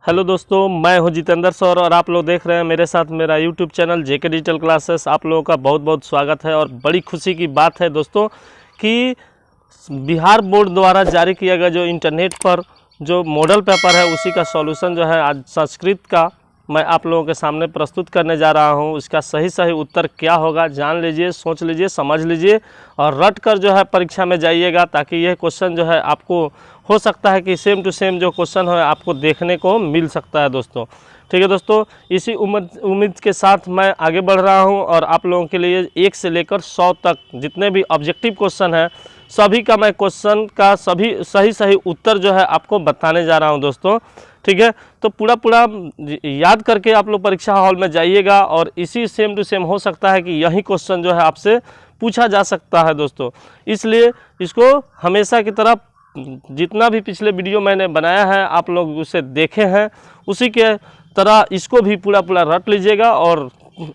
Hello दोस्तों, मैं हूं जितेंद्र सर और आप लोग देख रहे हैं मेरे साथ मेरा यूट्यूब चैनल जेके डिजिटल क्लासेस। आप लोगों का बहुत बहुत स्वागत है और बड़ी खुशी की बात है दोस्तों कि बिहार बोर्ड द्वारा जारी किया गया जो इंटरनेट पर जो मॉडल पेपर है उसी का सॉल्यूशन जो है आज संस्कृत का मैं आप लोगों के सामने प्रस्तुत करने जा रहा हूं। इसका सही उत्तर क्या होगा जान लीजिए, सोच लीजिए, समझ लीजिए और रट कर जो है परीक्षा में जाइएगा, ताकि यह क्वेश्चन जो है आपको हो सकता है कि सेम टू सेम जो क्वेश्चन है आपको देखने को मिल सकता है दोस्तों। ठीक है दोस्तों, इसी उम्मीद के साथ मैं आगे बढ़ रहा हूं और आप लोगों के लिए 1 से लेकर 100 तक जितने भी ऑब्जेक्टिव क्वेश्चन है सभी का मैं क्वेश्चन का सभी सही उत्तर जो है आपको बताने जा रहा हूं दोस्तों। ठीक है, तो पूरा याद करके आप लोग परीक्षा हॉल में जाइएगा और इसी सेम टू सेम हो सकता है कि यही क्वेश्चन जो है आपसे पूछा जा सकता है दोस्तों। इसलिए इसको हमेशा की तरह जितना भी पिछले वीडियो मैंने बनाया है आप लोग उसे देखे हैं, उसी के तरह इसको भी पूरा रट लीजिएगा और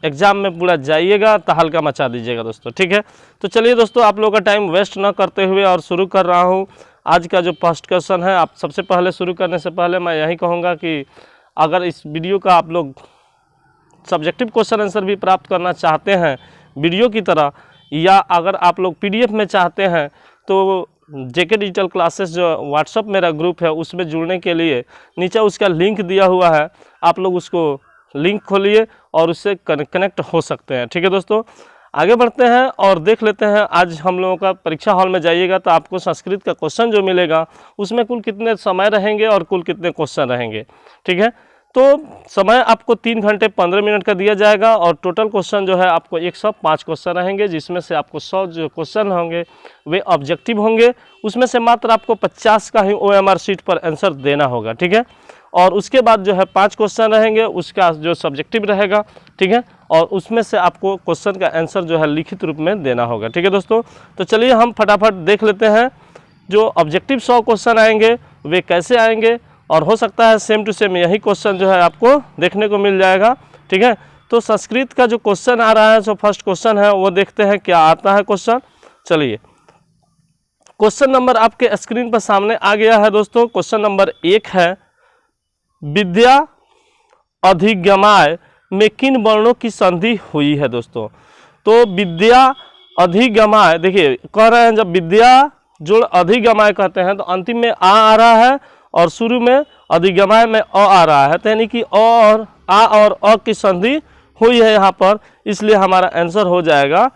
एग्ज़ाम में पूरा जाइएगा, तहलका मचा दीजिएगा दोस्तों। ठीक है, तो चलिए दोस्तों आप लोगों का टाइम वेस्ट ना करते हुए और शुरू कर रहा हूँ आज का जो फर्स्ट क्वेश्चन है। आप सबसे पहले शुरू करने से पहले मैं यही कहूँगा कि अगर इस वीडियो का आप लोग सब्जेक्टिव क्वेश्चन आंसर भी प्राप्त करना चाहते हैं वीडियो की तरह, या अगर आप लोग PDF में चाहते हैं तो जेके डिजिटल क्लासेस जो व्हाट्सअप मेरा ग्रुप है उसमें जुड़ने के लिए नीचे उसका लिंक दिया हुआ है, आप लोग उसको लिंक खोलिए और उससे कनेक्ट हो सकते हैं। ठीक है दोस्तों, आगे बढ़ते हैं और देख लेते हैं आज हम लोगों का परीक्षा हॉल में जाइएगा तो आपको संस्कृत का क्वेश्चन जो मिलेगा उसमें कुल कितने समय रहेंगे और कुल कितने क्वेश्चन रहेंगे। ठीक है, तो समय आपको 3 घंटे 15 मिनट का दिया जाएगा और टोटल क्वेश्चन जो है आपको 105 क्वेश्चन रहेंगे, जिसमें से आपको 100 जो क्वेश्चन होंगे वे ऑब्जेक्टिव होंगे। उसमें से मात्र आपको 50 का ही OMR शीट पर आंसर देना होगा। ठीक है, और उसके बाद जो है 5 क्वेश्चन रहेंगे उसका जो सब्जेक्टिव रहेगा। ठीक है, और उसमें से आपको क्वेश्चन का आंसर जो है लिखित रूप में देना होगा। ठीक है दोस्तों, तो चलिए हम फटाफट देख लेते हैं जो ऑब्जेक्टिव 100 क्वेश्चन आएंगे वे कैसे आएंगे, और हो सकता है सेम टू सेम यही क्वेश्चन जो है आपको देखने को मिल जाएगा। ठीक है, तो संस्कृत का जो क्वेश्चन आ रहा है जो फर्स्ट क्वेश्चन है वो देखते हैं क्या आता है क्वेश्चन। चलिए, क्वेश्चन नंबर आपके स्क्रीन पर सामने आ गया है दोस्तों। क्वेश्चन नंबर 1 है, विद्या अधिगमाय में किन वर्णों की संधि हुई है दोस्तों। तो विद्या अधिगमाय, देखिए कह रहे हैं जब विद्या जोड़ अधिगमाय कहते हैं तो अंतिम में आ रहा है और शुरू में अधिगमाय में आ रहा है, तो यानी कि और अ की संधि हुई है यहाँ पर, इसलिए हमारा आंसर हो जाएगा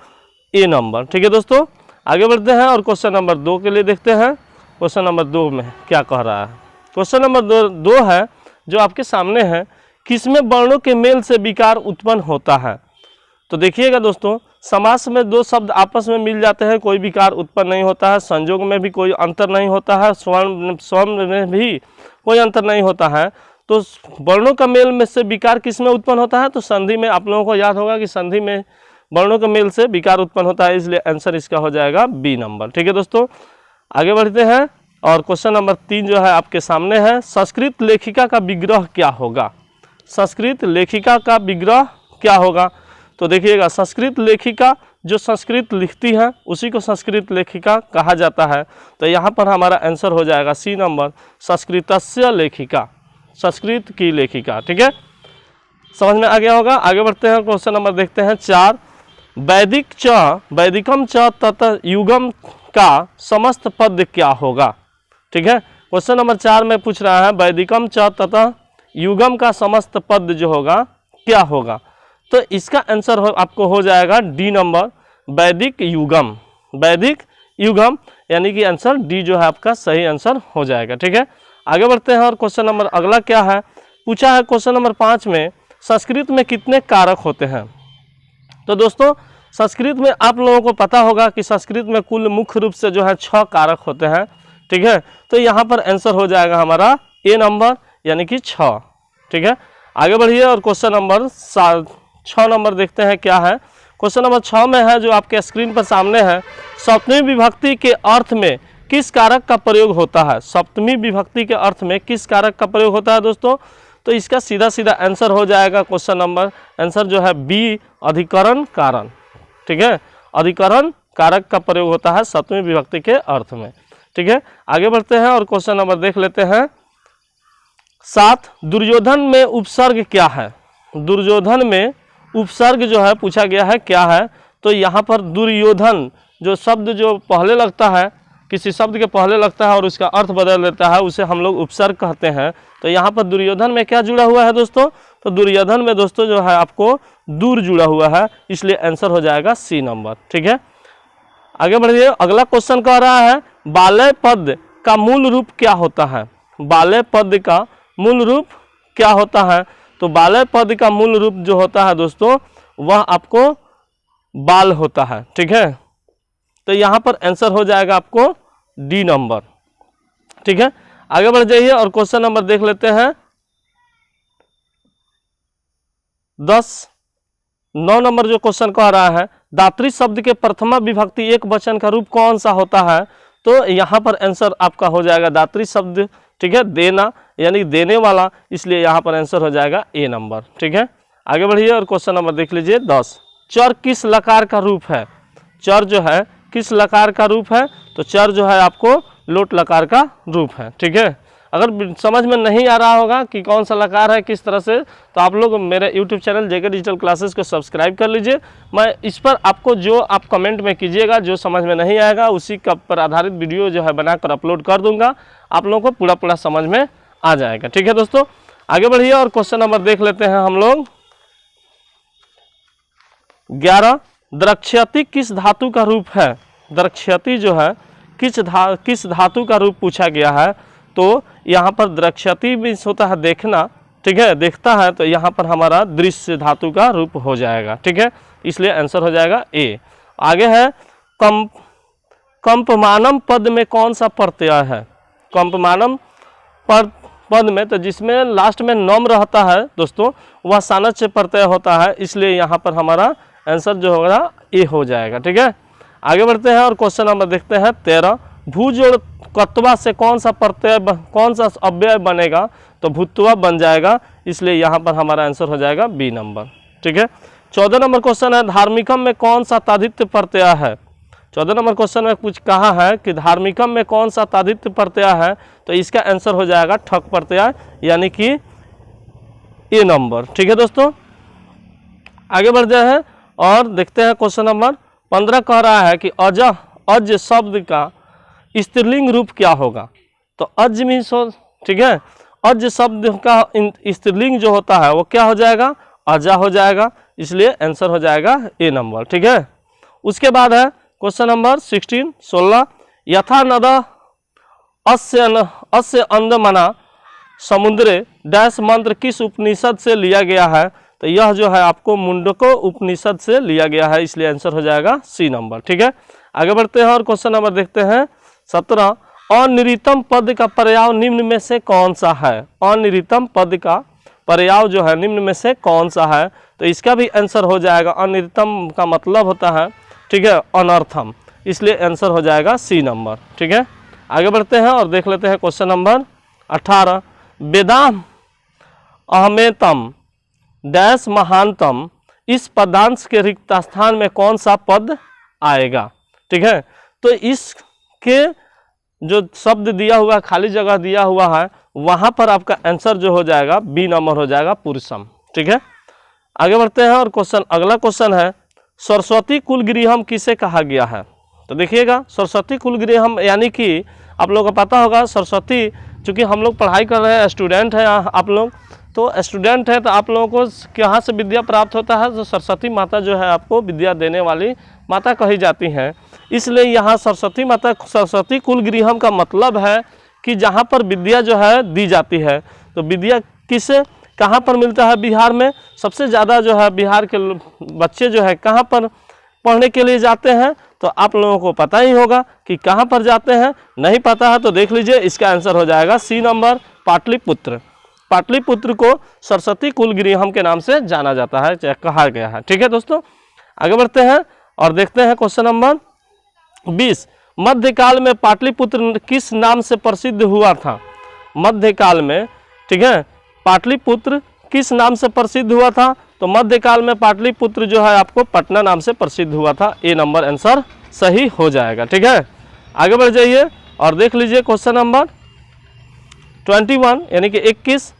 A नंबर। ठीक है दोस्तों, आगे बढ़ते हैं और क्वेश्चन नंबर 2 के लिए देखते हैं क्वेश्चन नंबर 2 में क्या कह रहा है। क्वेश्चन नंबर 2 है जो आपके सामने है, किसमें वर्णों के मेल से विकार उत्पन्न होता है। तो देखिएगा दोस्तों, समास में 2 शब्द आपस में मिल जाते हैं कोई विकार उत्पन्न नहीं होता है, संयोग में भी कोई अंतर नहीं होता है, स्वर्ण में भी कोई अंतर नहीं होता है। तो वर्णों का मेल में से विकार किस में उत्पन्न होता है, तो संधि में। आप लोगों को याद होगा कि संधि में वर्णों के मेल से विकार उत्पन्न होता है, इसलिए आंसर इसका हो जाएगा B नंबर। ठीक है दोस्तों, आगे बढ़ते हैं और क्वेश्चन नंबर 3 जो है आपके सामने है, संस्कृत लेखिका का विग्रह क्या होगा। संस्कृत लेखिका का विग्रह क्या होगा, तो देखिएगा संस्कृत लेखिका जो संस्कृत लिखती है उसी को संस्कृत लेखिका कहा जाता है, तो यहाँ पर हमारा आंसर हो जाएगा C नंबर, संस्कृतस्य लेखिका, संस्कृत की लेखिका। ठीक है, समझ में आ गया होगा। आगे बढ़ते हैं, क्वेश्चन नंबर देखते हैं 4, वैदिकम च तत युगम का समस्त पद क्या होगा। ठीक है, क्वेश्चन नंबर 4 में पूछ रहा है वैदिकम च तथा युगम का समस्त पद जो होगा क्या होगा, तो इसका आंसर आपको हो जाएगा D नंबर, वैदिक युगम। वैदिक युगम यानी कि आंसर D जो है आपका सही आंसर हो जाएगा। ठीक है, आगे बढ़ते हैं और क्वेश्चन नंबर अगला क्या है, पूछा है क्वेश्चन नंबर 5 में संस्कृत में कितने कारक होते हैं। तो दोस्तों संस्कृत में आप लोगों को पता होगा कि संस्कृत में कुल मुख्य रूप से जो है 6 कारक होते हैं। ठीक है, तो यहाँ पर आंसर हो जाएगा हमारा A नंबर यानी कि 6। ठीक है, आगे बढ़िए और क्वेश्चन नंबर 6 नंबर देखते हैं क्या है। क्वेश्चन नंबर 6 में है जो आपके स्क्रीन पर सामने है, सप्तमी विभक्ति के अर्थ में किस कारक का प्रयोग होता है। सप्तमी विभक्ति के अर्थ में किस कारक का प्रयोग होता है दोस्तों, तो इसका सीधा आंसर हो जाएगा क्वेश्चन नंबर, आंसर जो है B, अधिकरण कारण। ठीक है, अधिकरण कारक का प्रयोग होता है सप्तमी विभक्ति के अर्थ में। ठीक है, आगे बढ़ते हैं और क्वेश्चन नंबर देख लेते हैं 7 दुर्योधन में उपसर्ग क्या है? दुर्योधन में उपसर्ग जो है पूछा गया है क्या है? तो यहाँ पर दुर्योधन जो शब्द जो पहले लगता है, किसी शब्द के पहले लगता है और उसका अर्थ बदल देता है, उसे हम लोग उपसर्ग कहते हैं। तो यहाँ पर दुर्योधन में क्या जुड़ा हुआ है दोस्तों? तो दुर्योधन में दोस्तों जो है आपको दूर जुड़ा हुआ है, इसलिए आंसर हो जाएगा सी नंबर। ठीक है, आगे बढ़िए। अगला क्वेश्चन कह रहा है बालय पद का मूल रूप क्या होता है? बालय पद का मूल रूप क्या होता है? तो बालय पद का मूल रूप जो होता है दोस्तों वह आपको बाल होता है। ठीक है, तो यहाँ पर आंसर हो जाएगा आपको डी नंबर। ठीक है, आगे बढ़ जाइए और क्वेश्चन नंबर देख लेते हैं 9 नंबर जो क्वेश्चन कह रहा है दात्री शब्द के प्रथमा विभक्ति एक वचन का रूप कौन सा होता है? तो यहाँ पर आंसर आपका हो जाएगा दात्री शब्द। ठीक है, देना यानी देने वाला, इसलिए यहाँ पर आंसर हो जाएगा ए नंबर। ठीक है, आगे बढ़िए और क्वेश्चन नंबर देख लीजिए 10 चर किस लकार का रूप है? चर जो है किस लकार का रूप है? तो चर जो है आपको लोट लकार का रूप है। ठीक है, अगर समझ में नहीं आ रहा होगा कि कौन सा लकार है किस तरह से, तो आप लोग मेरे YouTube चैनल जेके डिजिटल क्लासेस को सब्सक्राइब कर लीजिए। मैं इस पर आपको जो आप कमेंट में कीजिएगा, जो समझ में नहीं आएगा उसी का पर आधारित वीडियो जो है बनाकर अपलोड कर दूंगा, आप लोगों को पूरा समझ में आ जाएगा। ठीक है दोस्तों, आगे बढ़िए और क्वेश्चन नंबर देख लेते हैं हम लोग 11 द्रक्ष्यति किस धातु का रूप है? द्रक्ष्यति जो है किस धातु का रूप पूछा गया है? तो यहाँ पर द्रक्ष्यति भी होता है देखना। ठीक है, देखता है, तो यहाँ पर हमारा दृश्य धातु का रूप हो जाएगा। ठीक है, इसलिए आंसर हो जाएगा ए। आगे है कंपमानम पद में कौन सा प्रत्यय है? कंपमानम पद में तो जिसमें लास्ट में नम रहता है दोस्तों वह सानच्य प्रत्यय होता है, इसलिए यहाँ पर हमारा आंसर जो होगा ए हो जाएगा। ठीक है, आगे बढ़ते हैं और क्वेश्चन नंबर देखते हैं 13 भूजोड़ कत्वा से कौन सा अव्यय बनेगा? तो भूत्वा बन जाएगा, इसलिए यहाँ पर हमारा आंसर हो जाएगा बी नंबर। ठीक है, 14 नंबर क्वेश्चन है धार्मिकम में कौन सा तादित्य प्रत्यय है? 14 नंबर क्वेश्चन में कुछ कहा है कि धार्मिकम में कौन सा तादित्य प्रत्यय है? तो इसका आंसर हो जाएगा ठक प्रत्यय, यानी कि ए नंबर। ठीक है दोस्तों, आगे बढ़ जाए हैं और देखते हैं क्वेश्चन नंबर 15 कह रहा है कि अज शब्द का स्त्रीलिंग रूप क्या होगा? तो अज मीन्स ठीक है, अज शब्द का स्त्रीलिंग जो होता है वो क्या हो जाएगा? अजा हो जाएगा, इसलिए आंसर हो जाएगा ए नंबर। ठीक है, उसके बाद है क्वेश्चन नंबर 16 यथा नद अस्य अंदमना समुद्रे डैश मंत्र किस उपनिषद से लिया गया है? तो यह जो है आपको मुंडको उपनिषद से लिया गया है, इसलिए आंसर हो जाएगा सी नंबर। ठीक है, आगे बढ़ते हैं और क्वेश्चन नंबर देखते हैं 17 अनिरितम पद का पर्याय निम्न में से कौन सा है? अनिरितम पद का पर्याय जो है निम्न में से कौन सा है? तो इसका भी आंसर हो जाएगा, अनिरितम का मतलब होता है ठीक है अनर्थम, इसलिए आंसर हो जाएगा सी नंबर। ठीक है, आगे बढ़ते हैं और देख लेते हैं क्वेश्चन नंबर 18 वेदाम अहमेतम डैश महानतम इस पदांश के रिक्त स्थान में कौन सा पद आएगा? ठीक है, तो इसके जो शब्द दिया हुआ खाली जगह दिया हुआ है वहां पर आपका आंसर जो हो जाएगा बी नंबर हो जाएगा पुरुषम। ठीक है, आगे बढ़ते हैं और अगला क्वेश्चन है सरस्वती कुलगृहम किसे कहा गया है? तो देखिएगा सरस्वती कुलगृहम यानी कि आप लोगों को पता होगा सरस्वती, चूँकि हम लोग पढ़ाई कर रहे हैं, स्टूडेंट हैं आप लोग, तो स्टूडेंट है तो आप लोगों को कहाँ से विद्या प्राप्त होता है? तो सरस्वती माता जो है आपको विद्या देने वाली माता कही जाती हैं, इसलिए यहाँ सरस्वती माता सरस्वती कुलगृहम का मतलब है कि जहाँ पर विद्या जो है दी जाती है। तो विद्या किसे कहाँ पर मिलता है? बिहार में सबसे ज़्यादा जो है बिहार के बच्चे जो है कहाँ पर पढ़ने के लिए जाते हैं? तो आप लोगों को पता ही होगा कि कहाँ पर जाते हैं, नहीं पता है तो देख लीजिए, इसका आंसर हो जाएगा सी नंबर पाटलिपुत्र। पाटलिपुत्र को सरस्वती कुलगृहम के नाम से जाना जाता है, कहा गया है। ठीक है दोस्तों, आगे बढ़ते हैं और देखते हैं क्वेश्चन नंबर 20 मध्यकाल में पाटलिपुत्र किस नाम से प्रसिद्ध हुआ था? मध्यकाल में ठीक है पाटलिपुत्र किस नाम से प्रसिद्ध हुआ था? तो मध्यकाल में पाटलिपुत्र जो है आपको पटना नाम से प्रसिद्ध हुआ था, ए नंबर आंसर सही हो जाएगा। ठीक है, आगे बढ़ जाइए और देख लीजिए क्वेश्चन नंबर 21 यानी कि 21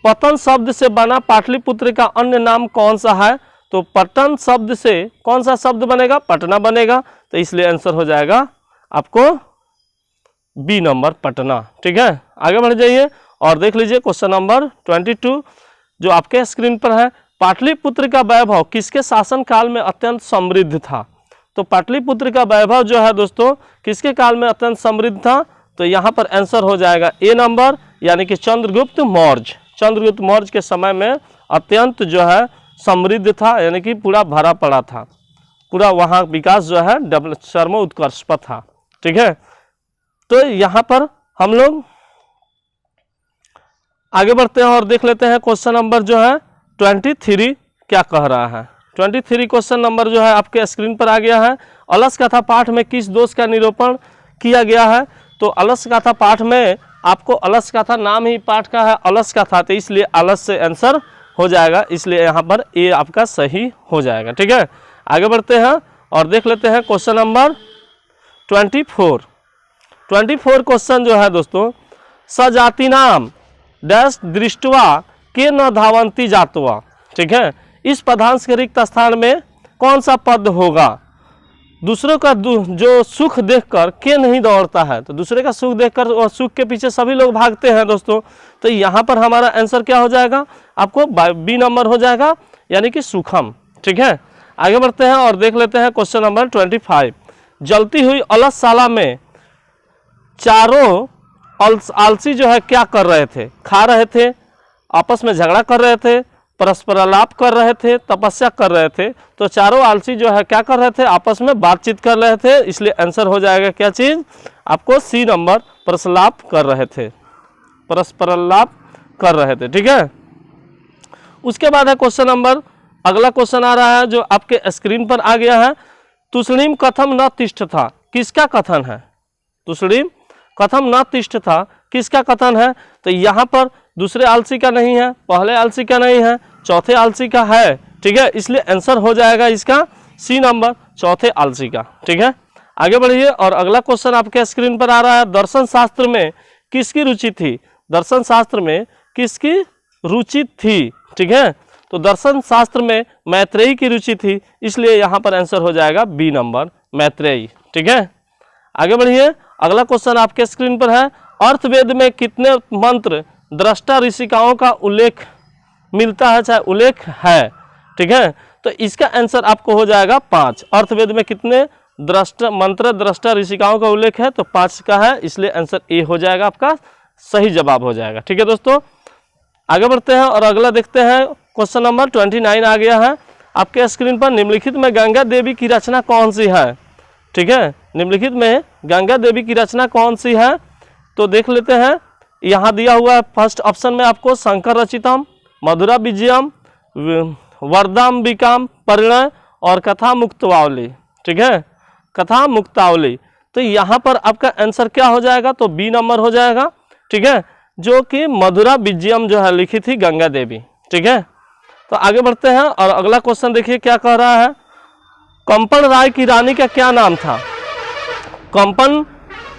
पतन शब्द से बना पाटलिपुत्र का अन्य नाम कौन सा है? तो पटन शब्द से कौन सा शब्द बनेगा? पटना बनेगा। तो इसलिए आंसर हो जाएगा आपको बी नंबर, पटना। ठीक है, आगे बढ़ जाइए और देख लीजिए क्वेश्चन नंबर 22 जो आपके स्क्रीन पर है। पाटलिपुत्र का वैभव किसके शासन काल में अत्यंत समृद्ध था? तो पाटलिपुत्र का वैभव जो है दोस्तों किसके काल में अत्यंत समृद्ध था? तो यहाँ पर आंसर हो जाएगा ए नंबर, यानी कि चंद्रगुप्त मौर्य। चंद्रगुप्त मौर्य के समय में अत्यंत जो है समृद्ध था, यानी कि पूरा भरा पड़ा था, पूरा वहाँ विकास जो है सर्वोत्कर्ष उत्कर्ष पर था। ठीक है, तो यहाँ पर हम लोग आगे बढ़ते हैं और देख लेते हैं क्वेश्चन नंबर जो है 23 क्या कह रहा है। 23 क्वेश्चन नंबर जो है आपके स्क्रीन पर आ गया है। अलस कथा पाठ में किस दोष का निरूपण किया गया है? तो अलस कथा पाठ में आपको अलस कथा नाम ही पाठ का है अलस कथा, तो इसलिए अलस से आंसर हो जाएगा, इसलिए यहाँ पर ए आपका सही हो जाएगा। ठीक है, आगे बढ़ते हैं और देख लेते हैं क्वेश्चन नंबर 24। 24 क्वेश्चन जो है दोस्तों, सजाति नाम डैश दृष्टवा के न धावंती जातवा। ठीक है, इस पदांश के रिक्त स्थान में कौन सा पद होगा? दूसरों का जो सुख देखकर के नहीं दौड़ता है, तो दूसरे का सुख देखकर और सुख के पीछे सभी लोग भागते हैं दोस्तों। तो यहाँ पर हमारा आंसर क्या हो जाएगा? आपको बी नंबर हो जाएगा, यानी कि सुखम। ठीक है, आगे बढ़ते हैं और देख लेते हैं क्वेश्चन नंबर 25। जलती हुई अलसशाला में चारों आलसी जो है क्या कर रहे थे? खा रहे थे, आपस में झगड़ा कर रहे थे, परस्परालाप कर रहे थे, तपस्या कर रहे थे। तो चारों आलसी जो है क्या कर रहे थे? आपस में बातचीत कर रहे थे, इसलिए आंसर हो जाएगा क्या चीज? आपको सी नंबर, परस्परालाप कर रहे थे, परस्परालाप कर रहे थे। ठीक है, उसके बाद है क्वेश्चन नंबर, अगला क्वेश्चन आ रहा है जो आपके स्क्रीन पर आ गया है। तुष्णीम कथम न तिष्ठ था, किसका कथन है? तुष्णीम कथम न तिष्ठ था, किसका कथन है? तो यहाँ पर दूसरे आलसी का नहीं है, पहले आलसी का नहीं है, चौथे आलसी का है। ठीक है, इसलिए आंसर हो जाएगा इसका सी नंबर, चौथे आलसी का। ठीक है, आगे बढ़िए और अगला क्वेश्चन आपके स्क्रीन पर आ रहा है। दर्शन शास्त्र में किसकी रुचि थी? दर्शन शास्त्र में किसकी रुचि थी? ठीक है, तो दर्शन शास्त्र में मैत्रेयी की रुचि थी, इसलिए यहाँ पर आंसर हो जाएगा बी नंबर, मैत्रेयी। ठीक है, आगे बढ़िए, अगला क्वेश्चन आपके स्क्रीन पर है। अर्थवेद में कितने मंत्र दृष्टा ऋषिकाओं का उल्लेख मिलता है, चाहे उल्लेख है? ठीक है, तो इसका आंसर आपको हो जाएगा 5। अर्थवेद में कितने मंत्र दृष्टा ऋषिकाओं का उल्लेख है? तो 5 का है, इसलिए आंसर ए हो जाएगा, आपका सही जवाब हो जाएगा। ठीक है दोस्तों, आगे बढ़ते हैं और अगला देखते हैं। क्वेश्चन नंबर 29 आ गया है आपके स्क्रीन पर। निम्नलिखित में गंगा देवी की रचना कौन सी है? ठीक है, निम्नलिखित में गंगा देवी की रचना कौन सी है? तो देख लेते हैं, यहाँ दिया हुआ है फर्स्ट ऑप्शन में आपको शंकर रचितम, मधुरा विजयम, वरदाम्बिकाम परिणय और कथा मुक्तावली। ठीक है, कथा मुक्तावली। तो यहाँ पर आपका आंसर क्या हो जाएगा? तो बी नंबर हो जाएगा। ठीक है, जो कि मधुरा विजयम जो है लिखी थी गंगा देवी। ठीक है, तो आगे बढ़ते हैं और अगला क्वेश्चन देखिए क्या कह रहा है। कंपन राय की रानी का क्या नाम था? कंपन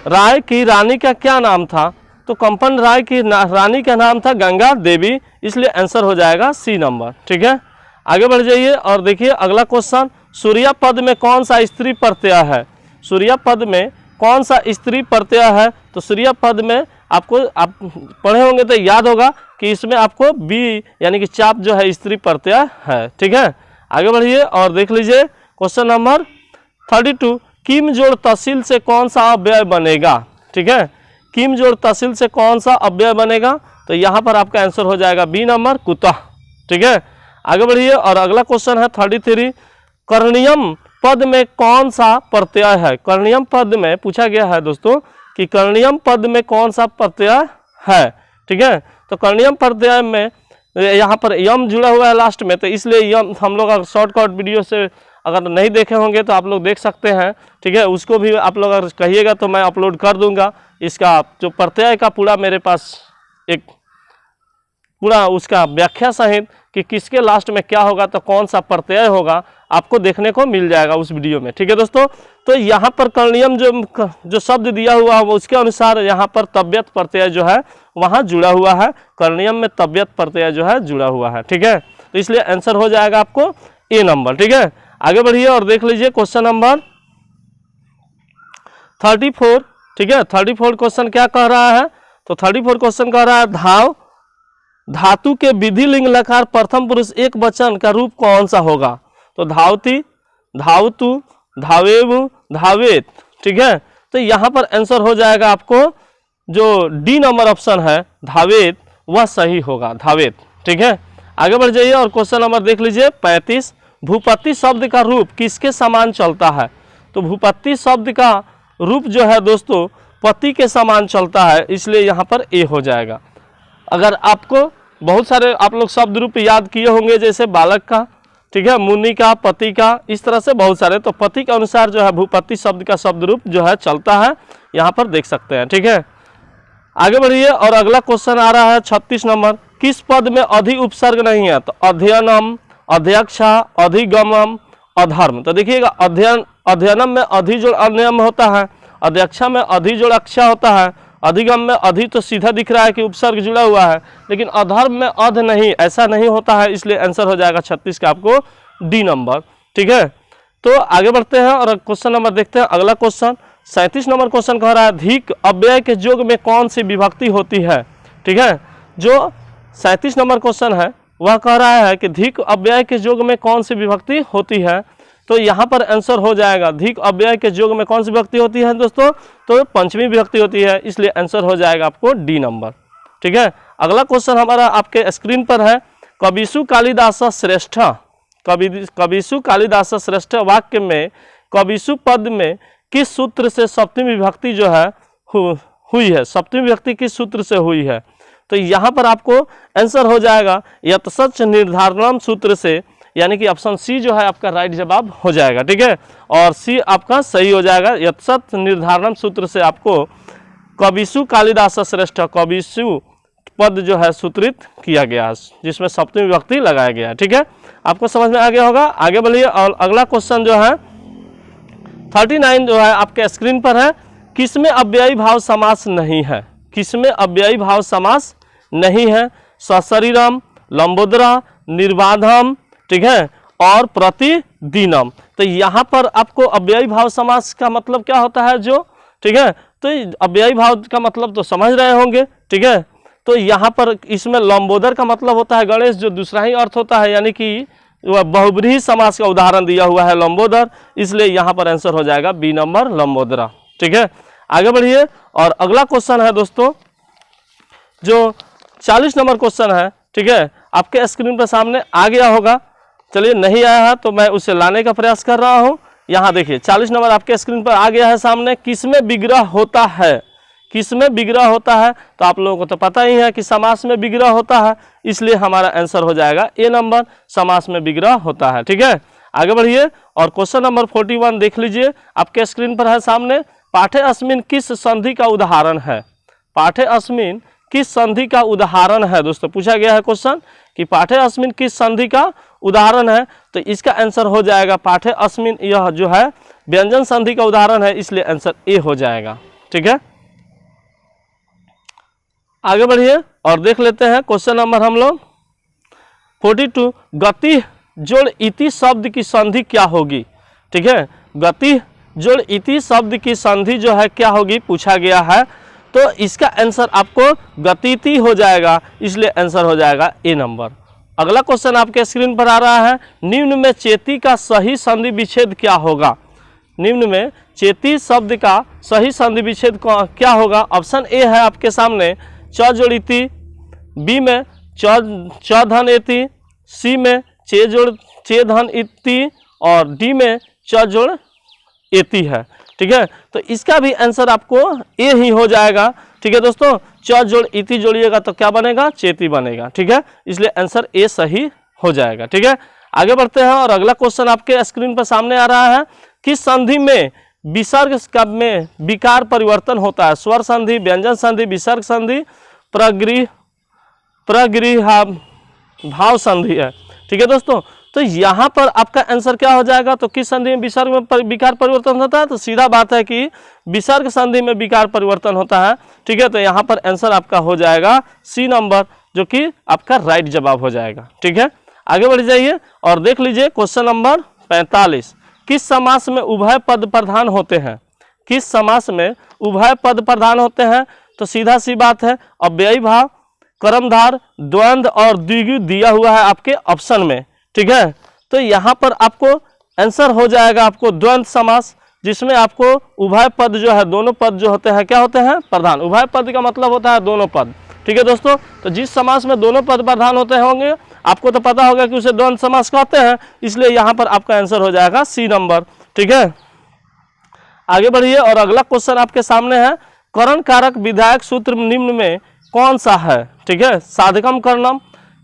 राय की रानी का क्या नाम था? तो कंपन राय की रानी का नाम था गंगा देवी, इसलिए आंसर हो जाएगा सी नंबर। ठीक है, आगे बढ़ जाइए और देखिए अगला क्वेश्चन। सूर्या पद में कौन सा स्त्री प्रत्यय है? सूर्या पद में कौन सा स्त्री प्रत्यय है? तो सूर्या पद में आपको आप पढ़े होंगे तो याद होगा कि इसमें आपको बी यानी कि चाप जो है स्त्री प्रत्यय है। ठीक है, आगे बढ़िए और देख लीजिए क्वेश्चन नंबर 32। किम जोड़ तहसील से कौन सा अव्यय बनेगा? ठीक है, किम जोड़ तहसील से कौन सा अव्यय बनेगा? तो यहाँ पर आपका आंसर हो जाएगा बी नंबर, कुतः। ठीक है, आगे बढ़िए और अगला क्वेश्चन है 33। कर्णियम पद में कौन सा प्रत्यय है? कर्णियम पद में पूछा गया है दोस्तों कि कर्णियम पद में कौन सा प्रत्यय है। ठीक है, तो कर्णियम प्रत्यय में यहाँ पर यम जुड़ा हुआ है लास्ट में, तो इसलिए यम हम लोग शॉर्टकट वीडियो से अगर नहीं देखे होंगे तो आप लोग देख सकते हैं। ठीक है, उसको भी आप लोग अगर कहिएगा तो मैं अपलोड कर दूंगा। इसका जो प्रत्यय का पूरा मेरे पास एक पूरा उसका व्याख्या सहित कि किसके लास्ट में क्या होगा तो कौन सा प्रत्यय होगा, आपको देखने को मिल जाएगा उस वीडियो में। ठीक है दोस्तों, तो यहाँ पर करणीयम जो शब्द दिया हुआ है उसके अनुसार यहाँ पर तबियत प्रत्यय जो है वहाँ जुड़ा हुआ है, करणीयम में तबियत प्रत्यय जो है जुड़ा हुआ है। ठीक है, तो इसलिए आंसर हो जाएगा आपको ए नंबर। ठीक है, आगे बढ़िए और देख लीजिए क्वेश्चन नंबर 34। ठीक है, 34 क्वेश्चन क्या कह रहा है, तो 34 क्वेश्चन कह रहा है धाव धातु के विधि लिंग लकार प्रथम पुरुष एक वचन का रूप कौन सा होगा, तो धावती, धावतु, धावेवु, धावेत। ठीक है, तो यहाँ पर आंसर हो जाएगा आपको जो डी नंबर ऑप्शन है धावेत, वह सही होगा, धावेत। ठीक है, आगे बढ़ जाइए और क्वेश्चन नंबर देख लीजिए 35। भूपति शब्द का रूप किसके समान चलता है, तो भूपति शब्द का रूप जो है दोस्तों पति के समान चलता है, इसलिए यहाँ पर ए हो जाएगा। अगर आपको बहुत सारे आप लोग शब्द रूप याद किए होंगे जैसे बालक का, ठीक है, मुनि का, पति का, इस तरह से बहुत सारे, तो पति के अनुसार जो है भूपति शब्द का शब्द रूप जो है चलता है, यहाँ पर देख सकते हैं। ठीक है, आगे बढ़िए और अगला क्वेश्चन आ रहा है 36 नंबर। किस पद में अधि उपसर्ग नहीं है, तो अध्ययनम, अध्यक्षा, अधिगमम, अधर्म। तो देखिएगा अध्ययनम में अधि जोड़ अन्यम होता है, अध्यक्षा में अधि जोड़ अक्षा होता है, अधिगम में अधि तो सीधा दिख रहा है कि उपसर्ग जुड़ा हुआ है, लेकिन अधर्म में अध नहीं, ऐसा नहीं होता है, इसलिए आंसर हो जाएगा 36 का आपको डी नंबर। ठीक है, तो आगे बढ़ते हैं और क्वेश्चन नंबर देखते हैं। अगला क्वेश्चन 37 नंबर क्वेश्चन कह रहा है धिक अव्यय के योग में कौन सी विभक्ति होती है। ठीक है, जो 37 नंबर क्वेश्चन है वह कह रहा है कि धिक अव्यय के योग में कौन सी विभक्ति होती है, तो यहाँ पर आंसर हो जाएगा धिक अव्यय के योग में कौन सी विभक्ति होती है दोस्तों, तो पंचमी विभक्ति होती है, इसलिए आंसर हो जाएगा आपको डी नंबर। ठीक है, अगला क्वेश्चन हमारा आपके स्क्रीन पर है कविसु कालिदास श्रेष्ठ, कविसु कालिदास श्रेष्ठ वाक्य में कविसु पद में किस सूत्र से सप्तमी विभक्ति जो है हुई है, सप्तमी विभक्ति किस सूत्र से हुई है, तो यहाँ पर आपको आंसर हो जाएगा यत्सच निर्धारणम सूत्र से, यानी कि ऑप्शन सी जो है आपका राइट जवाब हो जाएगा। ठीक है, और सी आपका सही हो जाएगा, यत्सच निर्धारणम सूत्र से आपको कविसु कालिदास श्रेष्ठ कविसु पद जो है सूत्रित किया गया है, जिसमें सप्तमी विभक्ति लगाया गया है। ठीक है, आपको समझ में आ गया होगा। आगे बढ़िए और अगला क्वेश्चन जो है 39 जो है आपके स्क्रीन पर है किसमें अव्ययी भाव समास नहीं है, किसमें अव्ययी भाव समास नहीं है, सशरीरम, लंबोदरा, निर्बाधम, ठीक है, और प्रतिदिनम। तो यहाँ पर आपको अव्ययी भाव समास का मतलब क्या होता है जो, ठीक है, तो अव्ययी भाव का मतलब तो समझ रहे होंगे। ठीक है, तो यहाँ पर इसमें लंबोदर का मतलब होता है गणेश, जो दूसरा ही अर्थ होता है, यानी कि वह बहुब्रीहि समास का उदाहरण दिया हुआ है लंबोदर, इसलिए यहाँ पर आंसर हो जाएगा बी नंबर लंबोदरा। ठीक है, आगे बढ़िए और अगला क्वेश्चन है दोस्तों जो 40 नंबर क्वेश्चन है। ठीक है, आपके स्क्रीन पर सामने आ गया होगा, चलिए नहीं आया है तो मैं उसे लाने का प्रयास कर रहा हूँ। यहाँ देखिए 40 नंबर आपके स्क्रीन पर आ गया है सामने, किसमें विग्रह होता है, किसमें विग्रह होता है, तो आप लोगों को तो पता ही है कि समास में विग्रह होता है, इसलिए हमारा आंसर हो जाएगा ए नंबर, समास में विग्रह होता है। ठीक है, आगे बढ़िए और क्वेश्चन नंबर 41 देख लीजिए आपके स्क्रीन पर है सामने, पाठे अस्मिन किस संधि का उदाहरण है, पाठे अस्मिन किस संधि का उदाहरण है दोस्तों, पूछा गया है क्वेश्चन कि पाठे अस्मिन किस संधि का उदाहरण है, तो इसका आंसर हो जाएगा पाठे अस्मिन, यह जो है व्यंजन संधि का उदाहरण है, इसलिए आंसर ए हो जाएगा। ठीक है, आगे बढ़िए और देख लेते हैं क्वेश्चन नंबर हम लोग 42 गति जोड़ इति शब्द की संधि क्या होगी। ठीक है, गति जोड़ इति शब्द की संधि जो है क्या होगी पूछा गया है, तो इसका आंसर आपको गतिति हो जाएगा, इसलिए आंसर हो जाएगा ए नंबर। अगला क्वेश्चन आपके स्क्रीन पर आ रहा है निम्न में चेती का सही संधि विच्छेद क्या होगा, निम्न में चेती शब्द का सही संधि विच्छेद क्या होगा, ऑप्शन ए है आपके सामने च जोड़ इति, बी में च धन एति, सी में चे धन इति और डी में च जोड़ एति है। ठीक है, तो इसका भी आंसर आपको ए ही हो जाएगा। ठीक है दोस्तों, च जोड़ इति जोड़िएगा तो क्या बनेगा, चेती बनेगा। ठीक है, इसलिए आंसर ए सही हो जाएगा। ठीक है, आगे बढ़ते हैं और अगला क्वेश्चन आपके स्क्रीन पर सामने आ रहा है किस संधि में विसर्ग में विकार परिवर्तन होता है, स्वर संधि, व्यंजन संधि, विसर्ग संधि, प्रगृह भाव संधि है। ठीक है दोस्तों, तो यहाँ पर आपका आंसर क्या हो जाएगा, तो किस संधि में विसर्ग में विकार परिवर्तन होता है, तो सीधा बात है कि विसर्ग संधि में विकार परिवर्तन होता है। ठीक है, तो यहाँ पर आंसर आपका हो जाएगा सी नंबर, जो कि आपका राइट जवाब हो जाएगा। ठीक है, आगे बढ़ जाइए और देख लीजिए क्वेश्चन नंबर 45। किस समास में उभय पद प्रधान होते हैं, किस समास में उभय पद प्रधान होते हैं, तो सीधा सी बात है अव्ययी भाव, कर्मधार, द्वंद्व और द्विगु दिया हुआ है आपके ऑप्शन में। ठीक है, तो यहाँ पर आपको आंसर हो जाएगा आपको द्वंद्व समास, जिसमें आपको उभय पद जो है, दोनों पद जो होते हैं क्या होते हैं, प्रधान। उभय पद का मतलब होता है दोनों पद। ठीक है दोस्तों, तो जिस समास में दोनों पद प्रधान होते होंगे आपको तो पता होगा कि उसे द्वंद्व समास कहते हैं, इसलिए यहाँ पर आपका आंसर हो जाएगा सी नंबर। ठीक है, आगे बढ़िए और अगला क्वेश्चन आपके सामने है, करण कारक विधायक सूत्र निम्न में कौन सा है। ठीक है, साधकम करणम,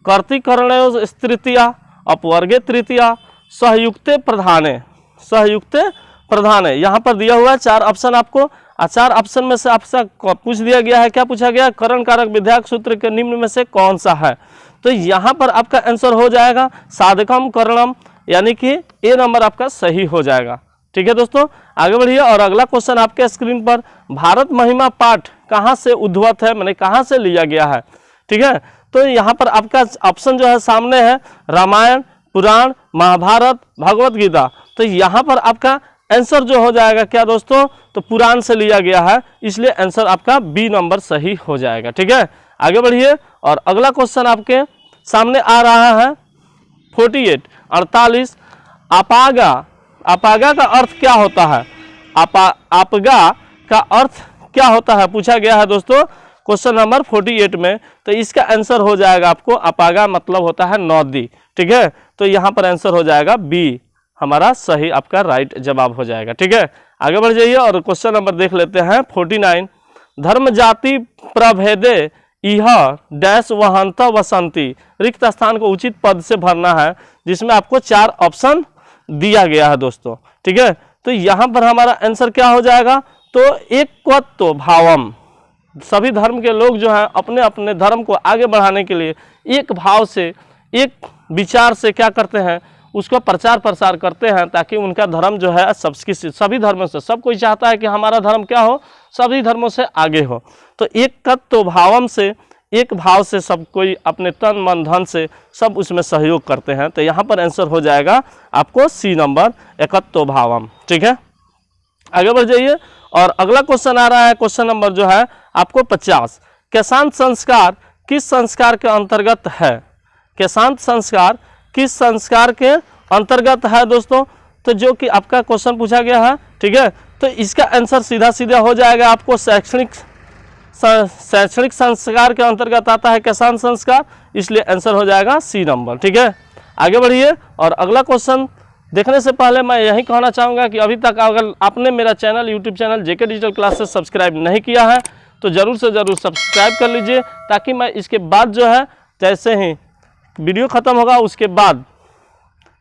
कर्तिकरणयोः तृतीया, अपवर्गे तृतीया, सहयुक्ते प्रधाने, सहयुक्ते प्रधाने। यहाँ पर दिया हुआ है 4 ऑप्शन आपको, 4 ऑप्शन में से आपसे पूछ दिया गया है, क्या पूछा गया, करण कारक विधायक सूत्र के निम्न में से कौन सा है। तो यहाँ पर आपका आंसर हो जाएगा साधकम करणम, यानी कि ए नंबर आपका सही हो जाएगा। ठीक है दोस्तों, आगे बढ़िए और अगला क्वेश्चन आपके स्क्रीन पर, भारत महिमा पाठ कहाँ से उद्भवत है, मैंने कहाँ से लिया गया है। ठीक है, तो यहाँ पर आपका ऑप्शन जो है सामने है, रामायण, पुराण, महाभारत, भगवत गीता। तो यहाँ पर आपका आंसर जो हो जाएगा क्या दोस्तों, तो पुराण से लिया गया है, इसलिए आंसर आपका बी नंबर सही हो जाएगा। ठीक है, आगे बढ़िए और अगला क्वेश्चन आपके सामने आ रहा है 48 अपागा, अपागा का अर्थ क्या होता है, आपगा का अर्थ क्या होता है पूछा गया है दोस्तों क्वेश्चन नंबर 48 में। तो इसका आंसर हो जाएगा आपको अपागा मतलब होता है नदी। ठीक है, तो यहाँ पर आंसर हो जाएगा बी, हमारा सही आपका राइट जवाब हो जाएगा। ठीक है, आगे बढ़ जाइए और क्वेश्चन नंबर देख लेते हैं 49। धर्म जाति प्रभेदे इह डैश वहंत वसंती, रिक्त स्थान को उचित पद से भरना है, जिसमें आपको 4 ऑप्शन दिया गया है दोस्तों। ठीक है, तो यहाँ पर हमारा आंसर क्या हो जाएगा, तो एकत्व भावम, सभी धर्म के लोग जो हैं अपने अपने धर्म को आगे बढ़ाने के लिए एक भाव से, एक विचार से क्या करते हैं, उसको प्रचार प्रसार करते हैं, ताकि उनका धर्म जो है सभी धर्मों से, सब कोई चाहता है कि हमारा धर्म क्या हो, सभी धर्मों से आगे हो। तो एकत्व भावम से, एक भाव से सब कोई अपने तन मन धन से सब उसमें सहयोग करते हैं। तो यहाँ पर आंसर हो जाएगा आपको सी नंबर, एकत्व भावम। ठीक है, आगे बढ़ जाइए और अगला क्वेश्चन आ रहा है, क्वेश्चन नंबर जो है आपको 50। केशांत संस्कार किस संस्कार के अंतर्गत है, केशांत संस्कार किस संस्कार के अंतर्गत है दोस्तों, तो जो कि आपका क्वेश्चन पूछा गया है। ठीक है, तो इसका आंसर सीधा सीधा हो जाएगा आपको शैक्षणिक संस्कार के अंतर्गत आता है केशांत संस्कार, इसलिए आंसर हो जाएगा सी नंबर। ठीक है, आगे बढ़िए और अगला क्वेश्चन देखने से पहले मैं यही कहना चाहूँगा कि अभी तक अगर आपने मेरा चैनल यूट्यूब चैनल जेके डिजिटल क्लासेस सब्सक्राइब नहीं किया है तो ज़रूर से ज़रूर सब्सक्राइब कर लीजिए, ताकि मैं इसके बाद जो है, जैसे ही वीडियो ख़त्म होगा उसके बाद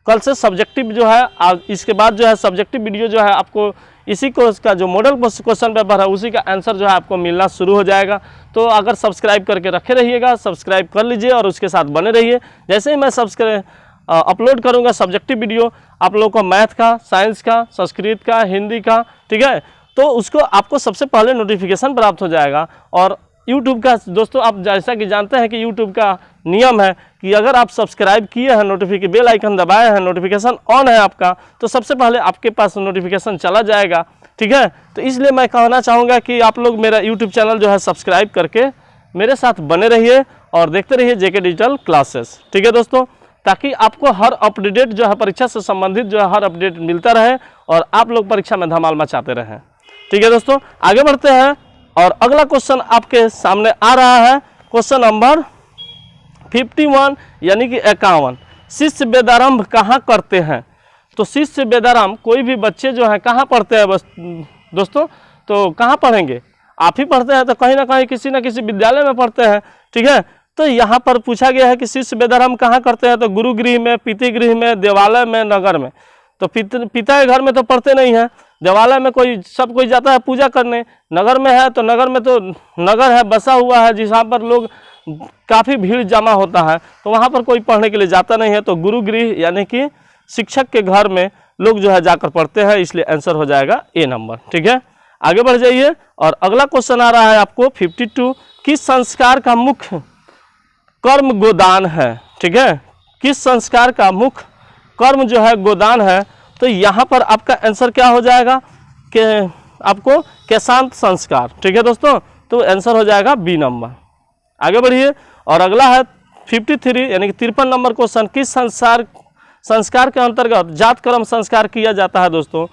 कल से सब्जेक्टिव जो है, इसके बाद जो है सब्जेक्टिव वीडियो जो है आपको इसी कोर्स का जो मॉडल क्वेश्चन पेपर है उसी का आंसर जो है आपको मिलना शुरू हो जाएगा। तो अगर सब्सक्राइब करके रखे रहिएगा, सब्सक्राइब कर लीजिए और उसके साथ बने रहिए। जैसे ही मैं अपलोड करूंगा सब्जेक्टिव वीडियो आप लोगों को मैथ का, साइंस का, संस्कृत का, हिंदी का, ठीक है, तो उसको आपको सबसे पहले नोटिफिकेशन प्राप्त हो जाएगा। और यूट्यूब का दोस्तों आप जैसा कि जानते हैं कि यूट्यूब का नियम है कि अगर आप सब्सक्राइब किए हैं, नोटिफिकेशन बेल आइकन दबाए हैं, नोटिफिकेशन ऑन है आपका, तो सबसे पहले आपके पास नोटिफिकेशन चला जाएगा। ठीक है, तो इसलिए मैं कहना चाहूँगा कि आप लोग मेरा यूट्यूब चैनल जो है सब्सक्राइब करके मेरे साथ बने रहिए और देखते रहिए जेके डिजिटल क्लासेस। ठीक है दोस्तों, ताकि आपको हर अपडेट जो है परीक्षा से संबंधित जो है हर अपडेट मिलता रहे और आप लोग परीक्षा में धमाल मचाते रहें। ठीक है दोस्तों, आगे बढ़ते हैं और अगला क्वेश्चन आपके सामने आ रहा है, क्वेश्चन नंबर 51 यानी कि 51। शिष्य वेदारंभ कहाँ करते हैं, तो शिष्य वेदारंभ कोई भी बच्चे जो हैं कहाँ पढ़ते हैं बस दोस्तों, तो कहाँ पढ़ेंगे, आप ही पढ़ते हैं तो कहीं ना कहीं किसी न किसी विद्यालय में पढ़ते हैं। ठीक है, तो यहाँ पर पूछा गया है कि शिष्य वेदारंभ कहाँ करते हैं, तो गुरुगृह में, पितृगृह में, देवालय में, नगर में। तो पिता के घर में तो पढ़ते नहीं हैं, देवालय में सब कोई जाता है पूजा करने, नगर में है तो नगर में तो नगर है बसा हुआ है, जहाँ पर लोग काफ़ी भीड़ जमा होता है, तो वहाँ पर कोई पढ़ने के लिए जाता नहीं है, तो गुरुगृह यानी कि शिक्षक के घर में लोग जो है जाकर पढ़ते हैं, इसलिए आंसर हो जाएगा ए नंबर। ठीक है, आगे बढ़ जाइए और अगला क्वेश्चन आ रहा है आपको 52, किस संस्कार का मुख्य कर्म गोदान है। ठीक है, किस संस्कार का मुख्य कर्म जो है गोदान है, तो यहाँ पर आपका आंसर क्या हो जाएगा कि आपको केशांत संस्कार। ठीक है दोस्तों, तो आंसर हो जाएगा बी नंबर। आगे बढ़िए और अगला है 53 यानी कि 53 नंबर क्वेश्चन, किस संस्कार के अंतर्गत जात कर्म संस्कार किया जाता है दोस्तों,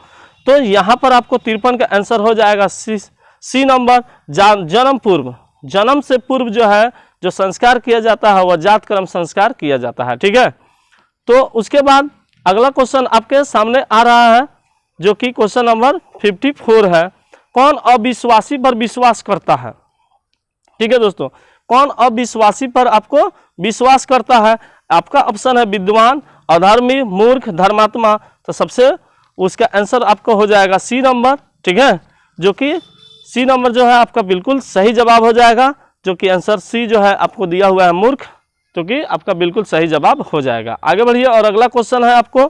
तो यहाँ पर आपको 53 का आंसर हो जाएगा सी नंबर, जन्म पूर्व, जन्म से पूर्व जो है जो संस्कार किया जाता है वह जात कर्म संस्कार किया जाता है। ठीक है, तो उसके बाद अगला क्वेश्चन आपके सामने आ रहा है जो कि क्वेश्चन नंबर 54 है, कौन अविश्वासी पर विश्वास करता है। ठीक है दोस्तों, कौन अविश्वासी पर आपको विश्वास करता है, आपका ऑप्शन है विद्वान, अधर्मी, मूर्ख, धर्मात्मा, तो सबसे उसका आंसर आपको हो जाएगा सी नंबर। ठीक है, जो कि सी नंबर जो है आपका बिल्कुल सही जवाब हो जाएगा, जो कि आंसर सी जो है आपको दिया हुआ है मूर्ख, तो कि आपका बिल्कुल सही जवाब हो जाएगा। आगे बढ़िए और अगला क्वेश्चन है आपको,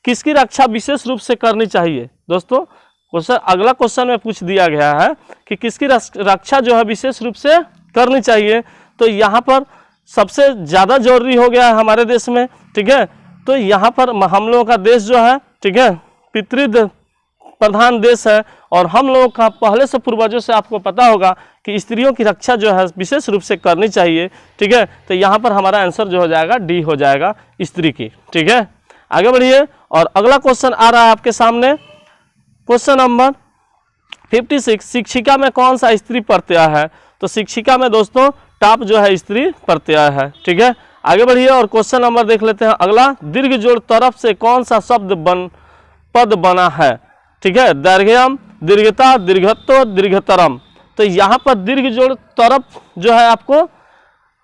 किसकी रक्षा विशेष रूप से करनी चाहिए। दोस्तों क्वेश्चन अगला क्वेश्चन में पूछ दिया गया है कि किसकी रक्षा जो है विशेष रूप से करनी चाहिए, तो यहाँ पर सबसे ज़्यादा जरूरी हो गया है हमारे देश में। ठीक है, तो यहाँ पर हम लोगों का देश जो है, ठीक है, पितृ प्रधान देश है और हम लोगों का पहले से पूर्वजों से आपको पता होगा कि स्त्रियों की रक्षा जो है विशेष रूप से करनी चाहिए। ठीक है, तो यहाँ पर हमारा आंसर जो हो जाएगा डी हो जाएगा, स्त्री की। ठीक है, आगे बढ़िए और अगला क्वेश्चन आ रहा है आपके सामने, क्वेश्चन नंबर 56, शिक्षिका में कौन सा स्त्री प्रत्यय है, तो शिक्षिका में दोस्तों टाप जो है स्त्री प्रत्यय है। ठीक है, आगे बढ़िए और क्वेश्चन नंबर देख लेते हैं अगला, दीर्घ जोड़ तरफ से कौन सा शब्द पद बना है। ठीक है, दैर्घ्यम, दीर्घता, दीर्घत्व, दीर्घतरम, तो यहाँ पर दीर्घ जोड़ तरफ जो है आपको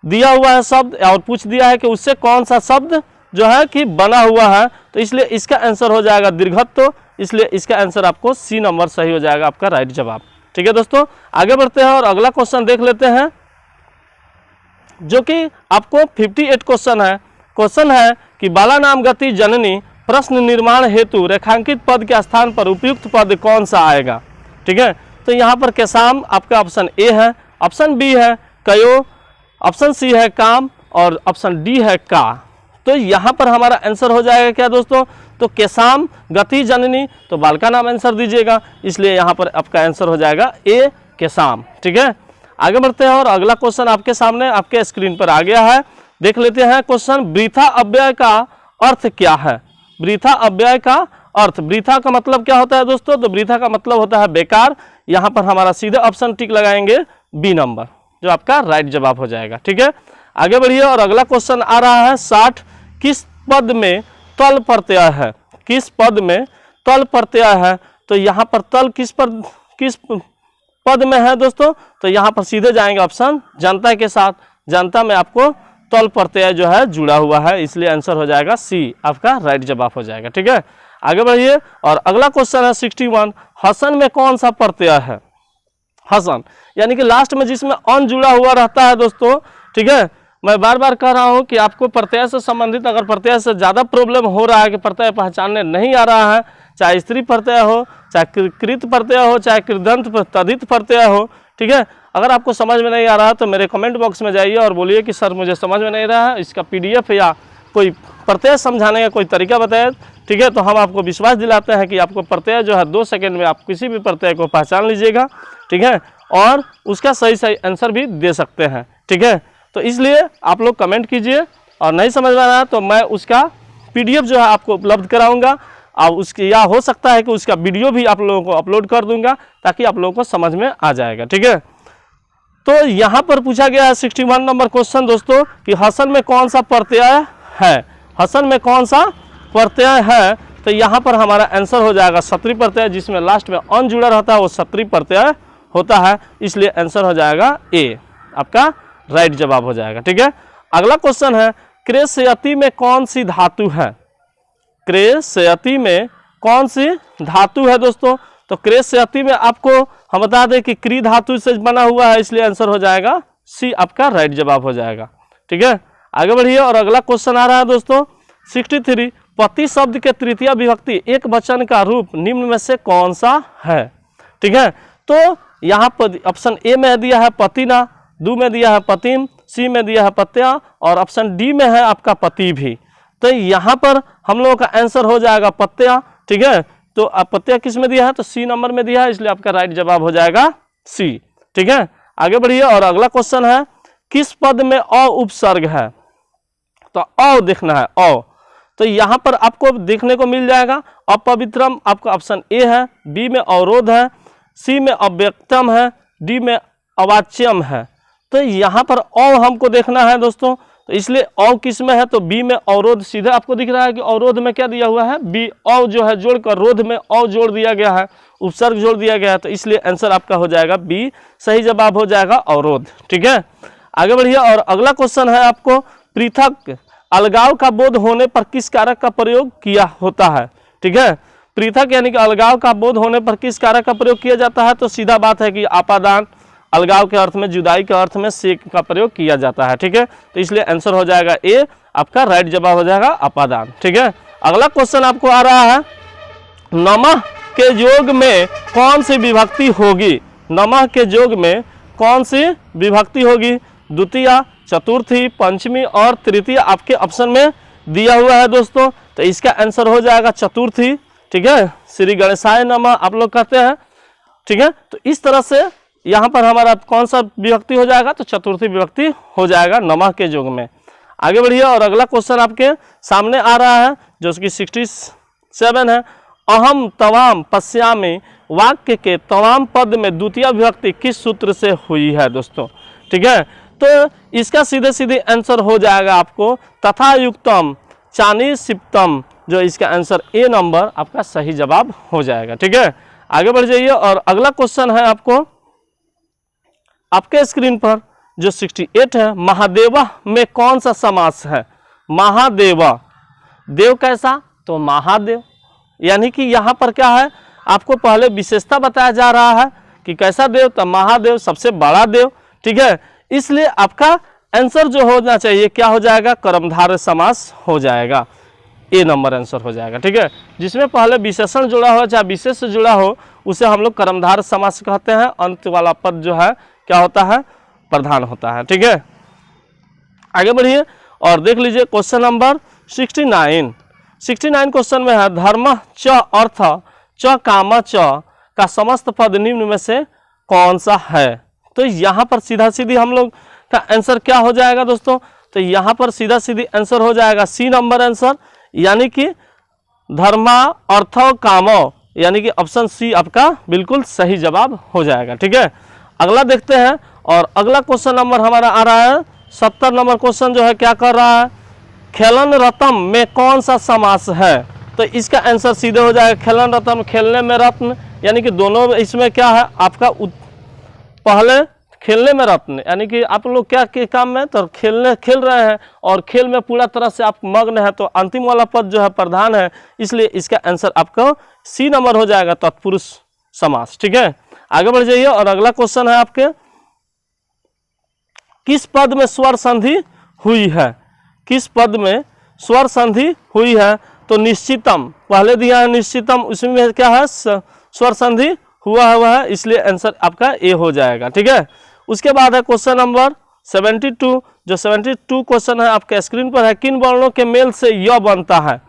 दिया हुआ है शब्द और पूछ दिया है कि उससे कौन सा शब्द जो है कि बना हुआ है, तो इसलिए इसका आंसर हो जाएगा दीर्घत्व, इसलिए इसका आंसर आपको सी नंबर सही हो जाएगा, आपका राइट जवाब। ठीक है दोस्तों, आगे बढ़ते हैं और अगला क्वेश्चन देख लेते हैं जो कि आपको 58 क्वेश्चन है। क्वेश्चन है कि बाला नाम गति जननी प्रश्न निर्माण हेतु रेखांकित पद के स्थान पर उपयुक्त पद कौन सा आएगा। ठीक है, तो यहाँ पर केसाम आपका ऑप्शन ए है, ऑप्शन बी है कयो, ऑप्शन सी है काम और ऑप्शन डी है का। तो यहाँ पर हमारा आंसर हो जाएगा क्या दोस्तों, तो केसाम गति जननी, तो बाल का नाम आंसर दीजिएगा, इसलिए यहाँ पर आपका आंसर हो जाएगा ए केसाम। ठीक है, आगे बढ़ते हैं और अगला क्वेश्चन आपके सामने आपके स्क्रीन पर आ गया है, देख लेते हैं क्वेश्चन, वृथा अव्यय का अर्थ क्या है। वृथा अव्यय का अर्थ, वृथा का मतलब क्या होता है दोस्तों, तो वृथा का मतलब होता है बेकार। यहाँ पर हमारा सीधे ऑप्शन टिक लगाएंगे बी नंबर, जो आपका राइट जवाब हो जाएगा। ठीक है, आगे बढ़िए और अगला क्वेश्चन आ रहा है 60, किस पद में तल प्रत्यय है। किस पद में तल प्रत्यय है, तो यहाँ पर तल किस पद में है दोस्तों, तो यहाँ पर सीधे जाएंगे ऑप्शन जनता के साथ, जनता में आपको तल प्रत्यय जो है जुड़ा हुआ है, इसलिए आंसर हो जाएगा सी, आपका राइट जवाब हो जाएगा। ठीक है, आगे बढ़िए और अगला क्वेश्चन है 61, हसन में कौन सा प्रत्यय है। हसन यानी कि लास्ट में जिसमें अन जुड़ा हुआ रहता है दोस्तों। ठीक है, मैं बार बार कह रहा हूं कि आपको प्रत्यय से संबंधित अगर प्रत्यय से ज़्यादा प्रॉब्लम हो रहा है कि प्रत्यय पहचानने नहीं आ रहा है, चाहे स्त्री प्रत्यय हो, चाहे कृत प्रत्यय हो, चाहे कृदंत तदित प्रत्यय हो। ठीक है, अगर आपको समझ में नहीं आ रहा तो मेरे कमेंट बॉक्स में जाइए और बोलिए कि सर मुझे समझ में नहीं रहा है, इसका PDF या कोई प्रत्यय समझाने का कोई तरीका बताए। ठीक है, तो हम आपको विश्वास दिलाते हैं कि आपको प्रत्यय जो है 2 सेकंड में आप किसी भी प्रत्यय को पहचान लीजिएगा। ठीक है, और उसका सही आंसर भी दे सकते हैं। ठीक है, तो इसलिए आप लोग कमेंट कीजिए और नहीं समझ में आ रहा तो मैं उसका PDF जो है आपको उपलब्ध कराऊंगा और उसकी या हो सकता है कि उसका वीडियो भी आप लोगों को अपलोड कर दूंगा ताकि आप लोगों को समझ में आ जाएगा। ठीक है, तो यहाँ पर पूछा गया है 61 नंबर क्वेश्चन दोस्तों कि हसन में कौन सा प्रत्यय है। हसन में कौन सा प्रत्यय है, तो यहाँ पर हमारा आंसर हो जाएगा सत्री प्रत्यय, जिसमें लास्ट में अन जुड़ा रहता है वो सत्री प्रत्यय होता है, इसलिए आंसर हो जाएगा ए, आपका राइट जवाब हो जाएगा। ठीक है, अगला क्वेश्चन है क्रेसयति में कौन सी धातु है। क्रेसयति में कौन सी धातु है दोस्तों, तो क्रेसयति में आपको हम बता दें कि क्री धातु से बना हुआ है, इसलिए आंसर हो जाएगा सी आपका राइट जवाब हो जाएगा। ठीक है, आगे बढ़िए और अगला क्वेश्चन आ रहा है दोस्तों 63, पति शब्द के तृतीय विभक्ति एक वचन का रूप निम्न में से कौन सा है। ठीक है, तो यहाँ पर ऑप्शन ए में दिया है पतिना, दू में दिया है पतिम, सी में दिया है पत्या और ऑप्शन डी में है आपका पति भी। तो यहाँ पर हम लोगों का आंसर हो जाएगा पत्या। ठीक है, तो आप पत्या किस में दिया है, तो सी नंबर में दिया है, इसलिए आपका राइट जवाब हो जाएगा सी। ठीक है, आगे बढ़िए और अगला क्वेश्चन है किस पद में अ उपसर्ग है। तो अ देखना है अ, तो यहाँ पर आपको देखने को मिल जाएगा अपवित्रम आपका ऑप्शन ए है, बी में अवरोध है, सी में अव्यक्तम है, डी में अवाच्यम है। तो यहाँ पर अ हमको देखना है दोस्तों, तो इसलिए अ किस में है, तो बी में अवरोध। सीधे आपको दिख रहा है कि अवरोध में क्या दिया हुआ है, बी अ जो है जोड़कर रोध में अ जोड़ दिया गया है, उपसर्ग जोड़ दिया गया है, तो इसलिए आंसर आपका हो जाएगा बी, सही जवाब हो जाएगा अवरोध। ठीक है, आगे बढ़िए और अगला क्वेश्चन है आपको पृथक अलगाव का बोध होने पर किस कारक का प्रयोग किया होता है। ठीक है, पृथक यानी कि अलगाव का बोध होने पर किस कारक का प्रयोग किया जाता है, तो सीधा बात है कि आपादान, अलगाव के अर्थ में, जुदाई के अर्थ में से का प्रयोग किया जाता है। ठीक है, तो इसलिए आंसर हो जाएगा ए, आपका राइट जवाब हो जाएगा अपादान। ठीक है, अगला क्वेश्चन आपको आ रहा है नमः के योग में कौन सी विभक्ति होगी। नमः के योग में कौन सी विभक्ति होगी, द्वितीय, चतुर्थी, पंचमी और तृतीय आपके ऑप्शन में दिया हुआ है दोस्तों। तो इसका आंसर हो जाएगा चतुर्थी। ठीक है, श्री गणेशाय नमः आप लोग कहते हैं। ठीक है, तो इस तरह से यहाँ पर हमारा कौन सा विभक्ति हो जाएगा, तो चतुर्थी विभक्ति हो जाएगा नमः के योग में। आगे बढ़िए और अगला क्वेश्चन आपके सामने आ रहा है जो कि 67 है, अहम तवाम पश्यामि वाक्य के तवाम पद में द्वितीय विभक्ति किस सूत्र से हुई है दोस्तों। ठीक है, तो इसका सीधे सीधे आंसर हो जाएगा आपको तथा युक्तम चानी सिप्तम, जो इसका आंसर ए नंबर आपका सही जवाब हो जाएगा। ठीक है, आगे बढ़ जाइए और अगला क्वेश्चन है आपको आपके स्क्रीन पर जो 68 है, महादेवा में कौन सा समास है। महादेवा, देव कैसा, तो महादेव, यानी कि यहाँ पर क्या है आपको पहले विशेषता बताया जा रहा है कि कैसा देव, तो महादेव सबसे बड़ा देव। ठीक है, इसलिए आपका आंसर जो होना चाहिए क्या हो जाएगा, कर्मधारय समास हो जाएगा, ए नंबर आंसर हो जाएगा। ठीक है, जिसमें पहले विशेषण जुड़ा हो चाहे विशेष से जुड़ा हो उसे हम लोग कर्मधारय समास कहते हैं। अंत वाला पद जो है क्या होता है, प्रधान होता है। ठीक है, आगे बढ़िए और देख लीजिए क्वेश्चन नंबर 69 क्वेश्चन में है धर्म च अर्थ च काम च का समस्त पद निम्न में से कौन सा है। तो यहाँ पर सीधा सीधी हम लोग का आंसर क्या हो जाएगा दोस्तों, तो यहाँ पर सीधा सीधी आंसर हो जाएगा सी नंबर आंसर, यानी कि धर्मा अर्थ कामो, यानी कि ऑप्शन सी आपका बिल्कुल सही जवाब हो जाएगा। ठीक है, अगला देखते हैं और अगला क्वेश्चन नंबर हमारा आ रहा है 70 नंबर क्वेश्चन जो है क्या कर रहा है, खेलन रत्न में कौन सा समास है। तो इसका आंसर सीधे हो जाएगा खेलन रत्न, खेलने में रत्न, यानी कि दोनों इसमें क्या है आपका पहले खेलने में रत्न, यानी कि आप लोग क्या के काम में, तो खेल रहे हैं और खेल में पूरा तरह से आप मग्न है, तो अंतिम वाला पद जो है प्रधान है, इसलिए इसका आंसर आपका सी नंबर हो जाएगा तत्पुरुष समास। ठीक है, आगे बढ़ जाइए और अगला क्वेश्चन है आपके किस पद में स्वर संधि हुई है। किस पद में स्वर संधि हुई है, तो निश्चितम पहले दिया है निश्चितम, उसमें क्या है स्वर संधि हुआ है, इसलिए आंसर आपका ए हो जाएगा। ठीक है, उसके बाद है क्वेश्चन नंबर 72, जो 72 क्वेश्चन है आपके स्क्रीन पर है, किन वर्णों के मेल से य बनता है।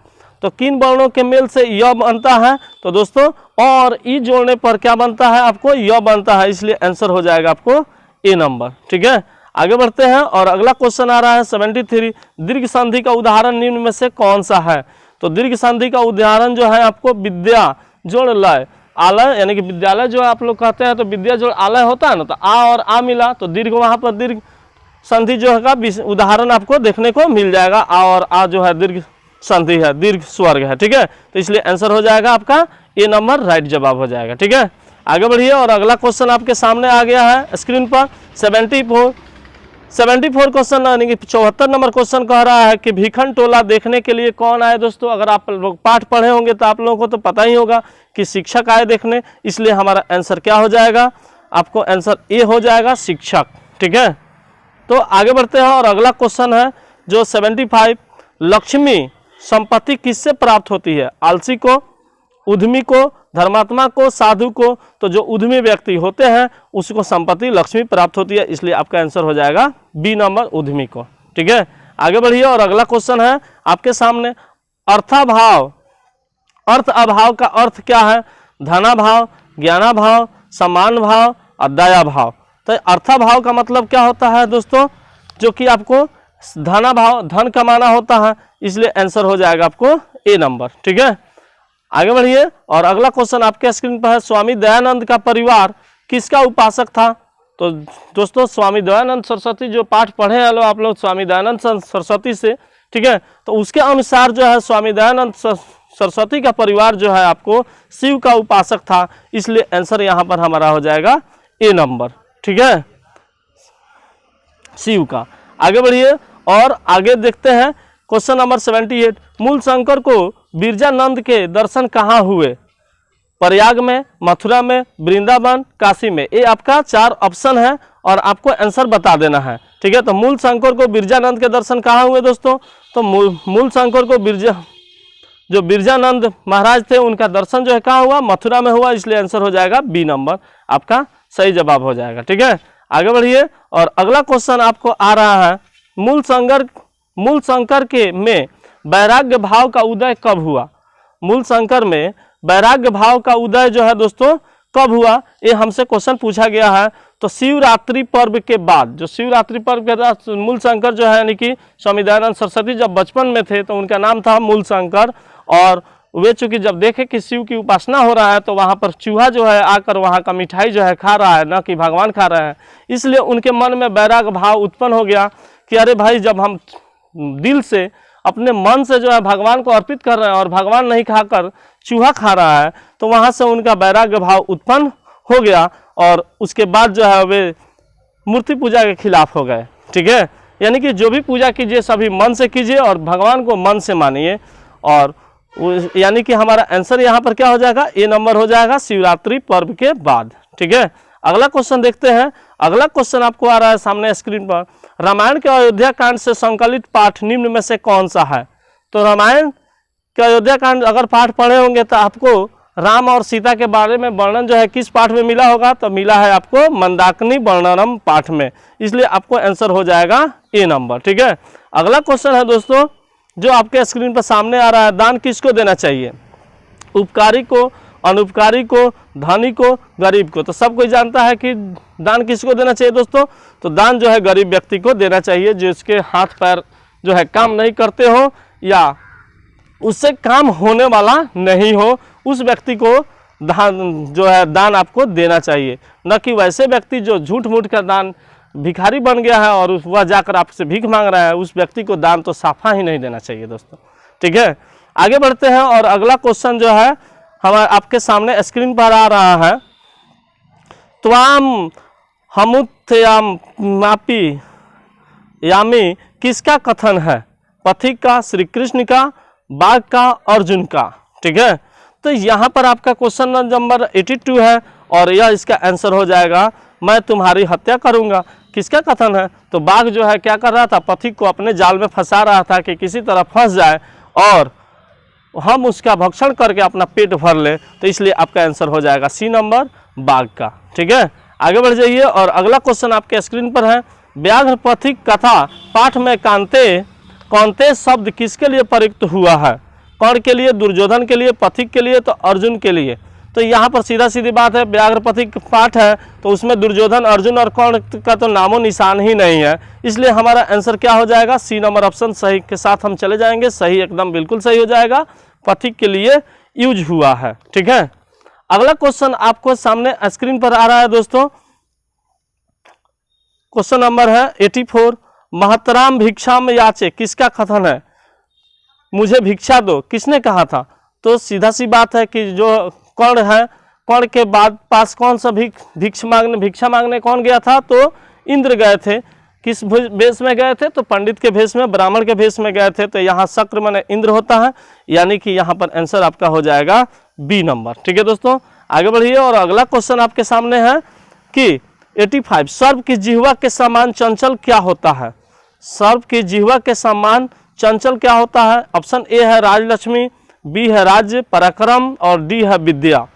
तो किन वर्णों के मेल से य बनता है, तो दोस्तों और ई जोड़ने पर क्या बनता है आपको, य बनता है, इसलिए आंसर हो जाएगा आपको ए नंबर। ठीक है, आगे बढ़ते हैं और अगला क्वेश्चन आ रहा है 73, दीर्घ संधि का उदाहरण निम्न में से कौन सा है। तो दीर्घ संधि का उदाहरण जो है आपको विद्या जोड़ लय आलय, यानी कि विद्यालय जो आप लोग कहते हैं, तो विद्या जोड़ आलय होता है ना, तो आ और आ मिला तो दीर्घ, वहाँ पर दीर्घ संधि जो है उदाहरण आपको देखने को मिल जाएगा, आ और आ जो है दीर्घ संधि है, दीर्घ स्वर्ग है। ठीक है, तो इसलिए आंसर हो जाएगा आपका ए नंबर राइट जवाब हो जाएगा। ठीक है, आगे बढ़िए और अगला क्वेश्चन आपके सामने आ गया है स्क्रीन पर 74 क्वेश्चन, यानी कि 74 नंबर क्वेश्चन कह रहा है कि भीखन टोला देखने के लिए कौन आए। दोस्तों अगर आप लोग पाठ पढ़े होंगे तो आप लोगों को तो पता ही होगा कि शिक्षक आए देखने, इसलिए हमारा आंसर क्या हो जाएगा, आपको आंसर ए हो जाएगा शिक्षक। ठीक है, तो आगे बढ़ते हैं और अगला क्वेश्चन है जो 75, लक्ष्मी संपत्ति किससे प्राप्त होती है? आलसी को, उद्यमी को, धर्मात्मा को, साधु को। तो जो उद्यमी व्यक्ति होते हैं उसको संपत्ति लक्ष्मी प्राप्त होती है, इसलिए आपका आंसर हो जाएगा बी नंबर, उद्यमी को। ठीक है, आगे बढ़िए और अगला क्वेश्चन है आपके सामने, अर्थाभाव। अर्थ अभाव का अर्थ क्या है? धनाभाव, ज्ञानाभाव, सम्मान भाव और दया भाव। तो अर्थाभाव का मतलब क्या होता है दोस्तों? जो कि आपको धनाभाव, धन कमाना होता है, इसलिए आंसर हो जाएगा आपको ए नंबर। ठीक है, आगे बढ़िए और अगला क्वेश्चन आपके स्क्रीन पर है, स्वामी दयानंद का परिवार किसका उपासक था? तो दोस्तों स्वामी दयानंद सरस्वती जो पाठ पढ़े हैं आप लोग स्वामी दयानंद सरस्वती से, ठीक है, तो उसके अनुसार जो है स्वामी दयानंद सरस्वती का परिवार जो है आपको शिव का उपासक था, इसलिए आंसर यहाँ पर हमारा हो जाएगा ए नंबर। ठीक है, शिव का। आगे बढ़िए और आगे देखते हैं क्वेश्चन नंबर 78, मूल शंकर को बिरजानंद के दर्शन कहाँ हुए? प्रयाग में, मथुरा में, वृंदावन, काशी में। ये आपका 4 ऑप्शन है और आपको आंसर बता देना है। ठीक है, तो मूल शंकर को बिरजानंद के दर्शन कहाँ हुए दोस्तों? तो मूल शंकर को जो बिरजानंद महाराज थे उनका दर्शन जो है कहाँ हुआ? मथुरा में हुआ, इसलिए आंसर हो जाएगा बी नंबर, आपका सही जवाब हो जाएगा। ठीक है, आगे बढ़िए और अगला क्वेश्चन आपको आ रहा है, मूल शंकर के में वैराग्य भाव का उदय कब हुआ? मूल शंकर में वैराग्य भाव का उदय जो है दोस्तों कब हुआ? ये हमसे क्वेश्चन पूछा गया है। तो शिवरात्रि पर्व के बाद, जो शिवरात्रि पर्व के बाद मूल शंकर जो है यानी कि स्वामी दयानंद सरस्वती जब बचपन में थे तो उनका नाम था मूल शंकर, और वे चूंकि जब देखे कि शिव की उपासना हो रहा है तो वहाँ पर चूहा जो है आकर वहाँ का मिठाई जो है खा रहा है, न कि भगवान खा रहे हैं, इसलिए उनके मन में वैराग्य भाव उत्पन्न हो गया कि अरे भाई जब हम दिल से अपने मन से जो है भगवान को अर्पित कर रहे हैं और भगवान नहीं खाकर चूहा खा रहा है, तो वहाँ से उनका वैराग्य भाव उत्पन्न हो गया और उसके बाद जो है वे मूर्ति पूजा के खिलाफ हो गए। ठीक है, यानी कि जो भी पूजा कीजिए सभी मन से कीजिए और भगवान को मन से मानिए, और यानी कि हमारा आंसर यहाँ पर क्या हो जाएगा? ए नंबर हो जाएगा, शिवरात्रि पर्व के बाद। ठीक है, अगला क्वेश्चन देखते हैं। अगला क्वेश्चन आपको आ रहा है सामने स्क्रीन पर, रामायण के अयोध्या कांड से संकलित पाठ निम्न में से कौन सा है? तो रामायण के अयोध्या कांड अगर पाठ पढ़े होंगे तो आपको राम और सीता के बारे में वर्णन जो है किस पाठ में मिला होगा? तो मिला है आपको मंदाकिनी वर्णनम पाठ में, इसलिए आपको आंसर हो जाएगा ए नंबर। ठीक है, अगला क्वेश्चन है दोस्तों जो आपके स्क्रीन पर सामने आ रहा है, दान किसको देना चाहिए? उपकारी को, अनुपकारी को, धनी को, गरीब को। तो सब कोई जानता है कि दान किसको देना चाहिए दोस्तों? तो दान जो है गरीब व्यक्ति को देना चाहिए, जिसके हाथ पैर जो है काम नहीं करते हो या उससे काम होने वाला नहीं हो, उस व्यक्ति को दान आपको देना चाहिए, न कि वैसे व्यक्ति जो झूठ मूठ का दान भिखारी बन गया है और वह जाकर आपसे भीख मांग रहा है, उस व्यक्ति को दान तो साफा ही नहीं देना चाहिए दोस्तों। ठीक है, आगे बढ़ते हैं और अगला क्वेश्चन जो है हमारे आपके सामने स्क्रीन पर आ रहा है, त्वाम हमुथयामापि यामी किसका कथन है? पथिक का, श्री कृष्ण का, बाघ का, अर्जुन का। ठीक है, तो यहाँ पर आपका क्वेश्चन नंबर 82 है और यह इसका आंसर हो जाएगा, मैं तुम्हारी हत्या करूंगा। किसका कथन है? तो बाघ जो है क्या कर रहा था? पथिक को अपने जाल में फंसा रहा था कि किसी तरह फंस जाए और हम उसका भक्षण करके अपना पेट भर ले, तो इसलिए आपका आंसर हो जाएगा सी नंबर, बाघ का। ठीक है, आगे बढ़ जाइए और अगला क्वेश्चन आपके स्क्रीन पर है, व्याघ्र पथिक कथा पाठ में कौनते शब्द किसके लिए प्रयुक्त हुआ है? कौन के लिए? दुर्योधन के लिए, पथिक के लिए, तो अर्जुन के लिए। तो यहाँ पर सीधा सीधी बात है, व्याघ्र पथिक पाठ है तो उसमें दुर्योधन, अर्जुन और कौन का तो नामो निशान ही नहीं है, इसलिए हमारा आंसर क्या हो जाएगा? सी नंबर ऑप्शन सही के साथ हम चले जाएंगे, सही एकदम बिल्कुल सही हो जाएगा, पथिक के लिए यूज हुआ है। ठीक है, अगला क्वेश्चन आपको सामने स्क्रीन पर आ रहा है दोस्तों, क्वेश्चन नंबर है 84, महतराम भिक्षाम याचे किसका कथन है? मुझे भिक्षा दो, किसने कहा था? तो सीधा सी बात है कि जो कर्ण है, कर्ण के बाद पास कौन सा भिक्षा मांगने कौन गया था? तो इंद्र गए थे। किस भेष में गए थे? तो पंडित के भेष में, ब्राह्मण के भेष में गए थे। तो यहाँ शक्र माने इंद्र होता है, यानी कि यहाँ पर आंसर आपका हो जाएगा बी नंबर। ठीक है दोस्तों, आगे बढ़िए और अगला क्वेश्चन आपके सामने है कि 85 सर्प की जिह्वा के समान चंचल क्या होता है? सर्प की जिह्वा के समान चंचल क्या होता है? ऑप्शन ए है राजलक्ष्मी, बी है राज्य पराक्रम और डी है विद्या।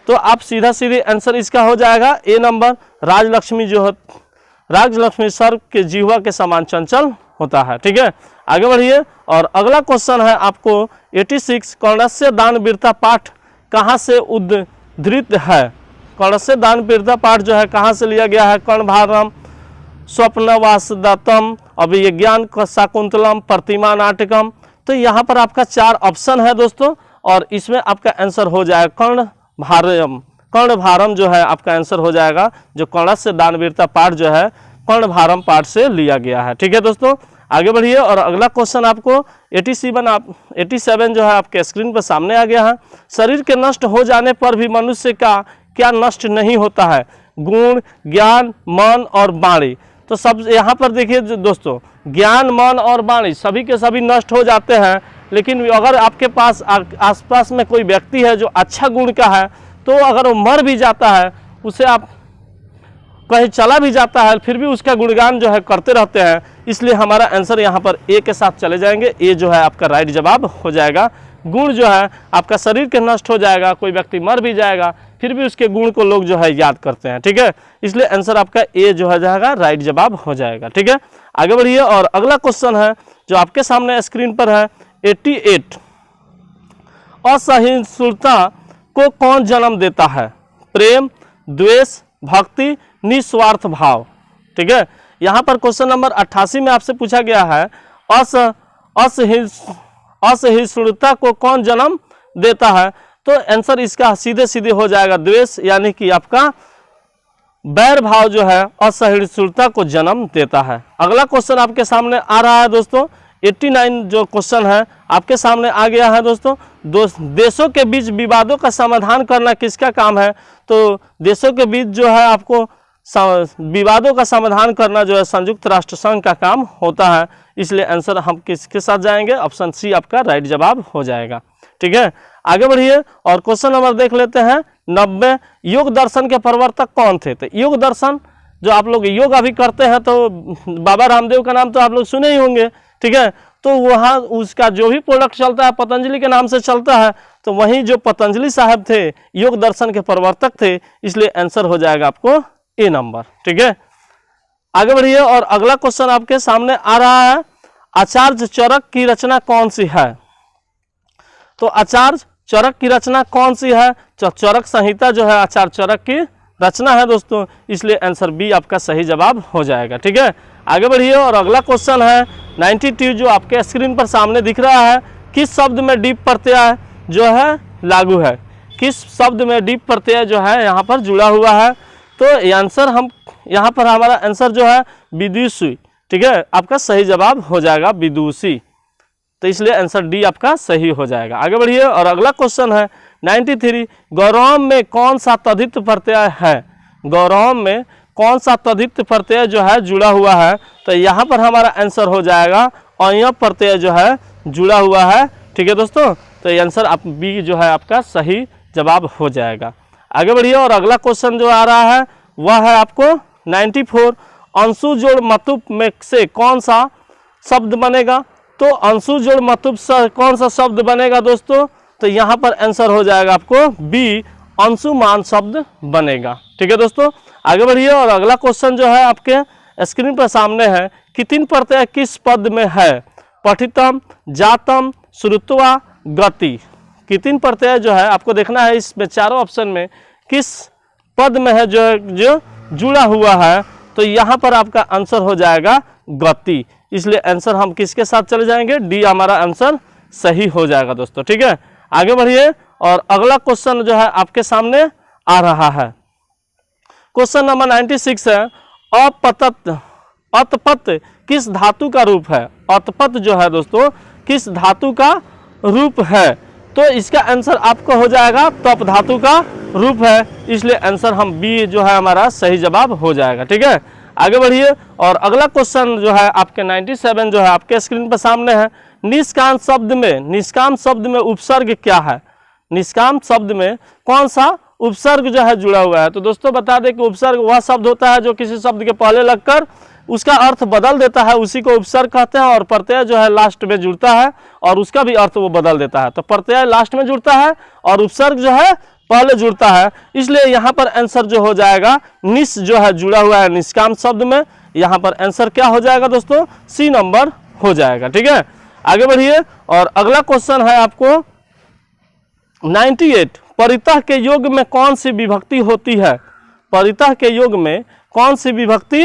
तो आप सीधा सीधे आंसर इसका हो जाएगा ए नंबर, राजलक्ष्मी जो है, राजलक्ष्मी सर्प के जिह्वा के समान चंचल होता है। ठीक है, आगे बढ़िए और अगला क्वेश्चन है आपको 86 कर्णस्य दान वीरता पाठ कहाँ से उद्धृत है? कर्णस्य दान वीरता पाठ जो है कहाँ से लिया गया है? कर्णभारम, स्वप्नवासदत्तम, अभिज्ञान शाकुंतलम, प्रतिमा नाटकम। तो यहाँ पर आपका 4 ऑप्शन है दोस्तों और इसमें आपका आंसर हो जाएगा कर्णभारम। कर्णभारम जो है आपका आंसर हो जाएगा, जो कर्णस्य दान वीरता पाठ जो है कर्णभारम पाठ से लिया गया है। ठीक है दोस्तों, आगे बढ़िए और अगला क्वेश्चन आपको 87 जो है आपके स्क्रीन पर सामने आ गया है। शरीर के नष्ट हो जाने पर भी मनुष्य का क्या नष्ट नहीं होता है? गुण, ज्ञान, मन और वाणी। तो सब यहाँ पर देखिए दोस्तों, ज्ञान, मन और वाणी सभी के सभी नष्ट हो जाते हैं, लेकिन अगर आपके पास आसपास में कोई व्यक्ति है जो अच्छा गुण का है, तो अगर वो मर भी जाता है, उसे आप कहीं चला भी जाता है, फिर भी उसका गुणगान जो है करते रहते हैं। इसलिए हमारा आंसर यहाँ पर ए के साथ चले जाएंगे। ए जो है आपका राइट जवाब हो जाएगा। गुण जो है आपका शरीर के नष्ट हो जाएगा, कोई व्यक्ति मर भी जाएगा, फिर भी उसके गुण को लोग जो है याद करते हैं। ठीक है, इसलिए आंसर आपका ए जो है जाएगा राइट जवाब हो जाएगा। ठीक है, आगे बढ़िए और अगला क्वेश्चन है जो आपके सामने स्क्रीन पर है 88 असहिष्णुता को कौन जन्म देता है? प्रेम, द्वेष, भक्ति, निस्वार्थ भाव। ठीक है, यहाँ पर क्वेश्चन नंबर 88 में आपसे पूछा गया है असहिष्णुता को कौन जन्म देता है? तो आंसर इसका सीधे सीधे हो जाएगा द्वेष, यानी कि आपका बैर भाव जो है असहिष्णुता को जन्म देता है। अगला क्वेश्चन आपके सामने आ रहा है दोस्तों 89 जो क्वेश्चन है आपके सामने आ गया है दोस्तों। देशों के बीच विवादों का समाधान करना किसका काम है? तो देशों के बीच जो है आपको विवादों का समाधान करना जो है संयुक्त राष्ट्र संघ का काम होता है। इसलिए आंसर हम किसके साथ जाएंगे? ऑप्शन सी आपका राइट जवाब हो जाएगा। ठीक है, आगे बढ़िए और क्वेश्चन नंबर देख लेते हैं 90 योग दर्शन के प्रवर्तक कौन थे? तो योग दर्शन जो आप लोग योग अभी करते हैं, तो बाबा रामदेव का नाम तो आप लोग सुने ही होंगे। ठीक है, तो वहाँ उसका जो भी प्रोडक्ट चलता है पतंजलि के नाम से चलता है, तो वहीं जो पतंजलि साहब थे योग दर्शन के प्रवर्तक थे। इसलिए आंसर हो जाएगा आपको ए नंबर। ठीक है, आगे बढ़िए और अगला क्वेश्चन आपके सामने आ रहा है आचार्य चरक की रचना कौन सी है? तो आचार्य चरक की रचना कौन सी है? चरक संहिता जो है आचार्य चरक की रचना है दोस्तों। इसलिए आंसर बी आपका सही जवाब हो जाएगा। ठीक है, आगे बढ़िए और अगला क्वेश्चन है 92 जो आपके स्क्रीन पर सामने दिख रहा है। किस शब्द में डीप प्रत्यय जो है लागू है? किस शब्द में डीप प्रत्यय जो है यहाँ पर जुड़ा हुआ है? तो आंसर हम यहाँ पर हमारा आंसर जो है विदुषी। ठीक है, आपका सही जवाब हो जाएगा विदुषी। तो इसलिए आंसर डी आपका सही हो जाएगा। आगे बढ़िए और अगला क्वेश्चन है 93 गौरव में कौन सा तद्धित प्रत्यय है? गौरव में कौन सा तद्धित प्रत्यय जो है जुड़ा हुआ है? तो यहाँ पर हमारा आंसर हो जाएगा अय प्रत्यय जो है जुड़ा हुआ है। ठीक है दोस्तों, तो आंसर आप बी जो है आपका सही जवाब हो जाएगा। आगे बढ़िए और अगला क्वेश्चन जो आ रहा है वह है आपको 94 अंशु जोड़ मतुप में से कौन सा शब्द बनेगा? तो अंशु जोड़ मतुप से कौन सा शब्द बनेगा दोस्तों? तो यहाँ पर आंसर हो जाएगा आपको बी अंशुमान शब्द बनेगा। ठीक है दोस्तों, आगे बढ़िए और अगला क्वेश्चन जो है आपके स्क्रीन पर सामने है कि 3 प्रत्यय किस पद में है? पठितम, जातम, श्रुत्वा, गति। कि 3 प्रत्यय जो है आपको देखना है इसमें चारों ऑप्शन में किस पद में है जो जुड़ा हुआ है। तो यहाँ पर आपका आंसर हो जाएगा गति। इसलिए आंसर हम किसके साथ चले जाएंगे? डी हमारा आंसर सही हो जाएगा दोस्तों। ठीक है, आगे बढ़िए और अगला क्वेश्चन जो है आपके सामने आ रहा है क्वेश्चन नंबर 96 है अतपत किस धातु का रूप है? अतपत जो है दोस्तों किस धातु का रूप है? तो इसका आंसर आपको हो जाएगा तप धातु का रूप है। इसलिए आंसर हम बी जो है हमारा सही जवाब हो जाएगा। ठीक है, आगे बढ़िए और अगला क्वेश्चन जो है आपके 97 जो है आपके स्क्रीन पर सामने है। निष्काम शब्द में उपसर्ग क्या है? निष्काम शब्द में कौन सा उपसर्ग जो है जुड़ा हुआ है। तो दोस्तों बता दें कि उपसर्ग वह शब्द होता है जो किसी शब्द के पहले लगकर उसका अर्थ बदल देता है, उसी को उपसर्ग कहते हैं। और प्रत्यय जो है लास्ट में जुड़ता है और उसका भी अर्थ वो बदल देता है। तो प्रत्यय लास्ट में जुड़ता है और उपसर्ग जो है पहले जुड़ता है, इसलिए यहाँ पर आंसर जो हो जाएगा निस जो है जुड़ा हुआ है निष्काम शब्द में। यहाँ पर आंसर क्या हो जाएगा दोस्तों, सी नंबर हो जाएगा। ठीक है, आगे बढ़िए। और अगला क्वेश्चन है आपको 98, परितः के योग में कौन सी विभक्ति होती है? परितः के योग में कौन सी विभक्ति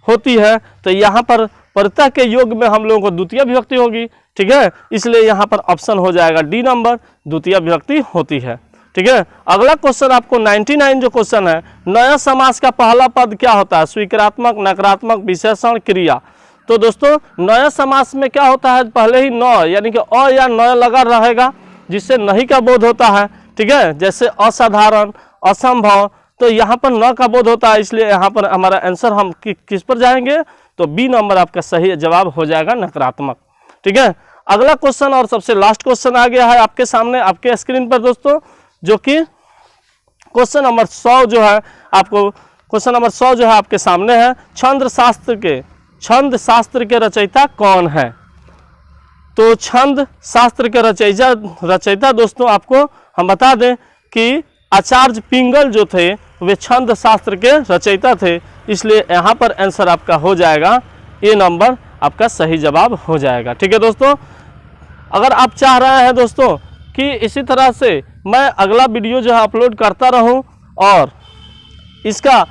होती है? तो यहाँ पर परितः के योग में हम लोगों को द्वितीय विभक्ति होगी। ठीक है, इसलिए यहाँ पर ऑप्शन हो जाएगा डी नंबर, द्वितीय विभक्ति होती है। ठीक है, अगला क्वेश्चन आपको 99 जो क्वेश्चन है, नया समास का पहला पद क्या होता है? स्वीकारात्मक, नकारात्मक, विशेषण, क्रिया। तो दोस्तों नया समास में क्या होता है, पहले ही न यानी कि अ या न लगा रहेगा, जिससे नहीं का बोध होता है। ठीक है, जैसे असाधारण, असंभव, तो यहाँ पर न का बोध होता है, इसलिए यहाँ पर हमारा आंसर हम किस पर जाएंगे? तो बी नंबर आपका सही जवाब हो जाएगा, नकारात्मक। ठीक है, अगला क्वेश्चन और सबसे लास्ट क्वेश्चन आ गया है आपके सामने, आपके स्क्रीन पर दोस्तों, जो कि क्वेश्चन नंबर 100 जो है आपको, क्वेश्चन नंबर 100 जो है आपके सामने है। छंद शास्त्र के रचयिता कौन है? तो छंद शास्त्र के रचयिता दोस्तों आपको हम बता दें कि आचार्य पिंगल जो थे वे छंद शास्त्र के रचयिता थे, इसलिए यहाँ पर आंसर आपका हो जाएगा ए नंबर, आपका सही जवाब हो जाएगा। ठीक है दोस्तों, अगर आप चाह रहे हैं दोस्तों कि इसी तरह से मैं अगला वीडियो जो है अपलोड करता रहूं, और इसका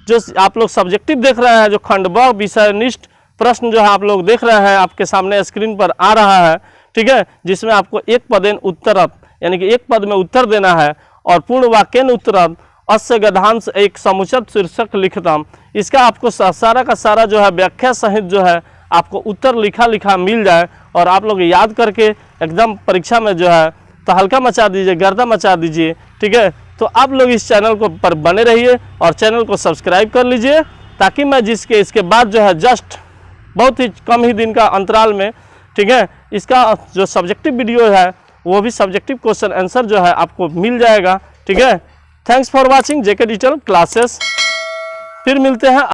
जो आप लोग सब्जेक्टिव देख रहे हैं, जो खंडवा विषयनिष्ठ प्रश्न जो है आप लोग देख रहे हैं, आपके सामने स्क्रीन पर आ रहा है। ठीक है, जिसमें आपको एक पदेन उत्तरत यानी कि एक पद में उत्तर देना है, और पूर्ण वाक्यन उत्तरत अस्य गद्यांश एक समुचित शीर्षक लिखतम, इसका आपको सारा का सारा जो है व्याख्या सहित जो है आपको उत्तर लिखा मिल जाए, और आप लोग याद करके एकदम परीक्षा में जो है तहलका मचा दीजिए, गर्दा मचा दीजिए। ठीक है, तो आप लोग इस चैनल को पर बने रहिए और चैनल को सब्सक्राइब कर लीजिए, ताकि मैं इसके बाद जो है जस्ट बहुत ही कम ही दिन का अंतराल में, ठीक है, इसका जो सब्जेक्टिव वीडियो है वो भी सब्जेक्टिव क्वेश्चन आंसर जो है आपको मिल जाएगा। ठीक है, thanks for watching JK digital classes. फिर मिलते हैं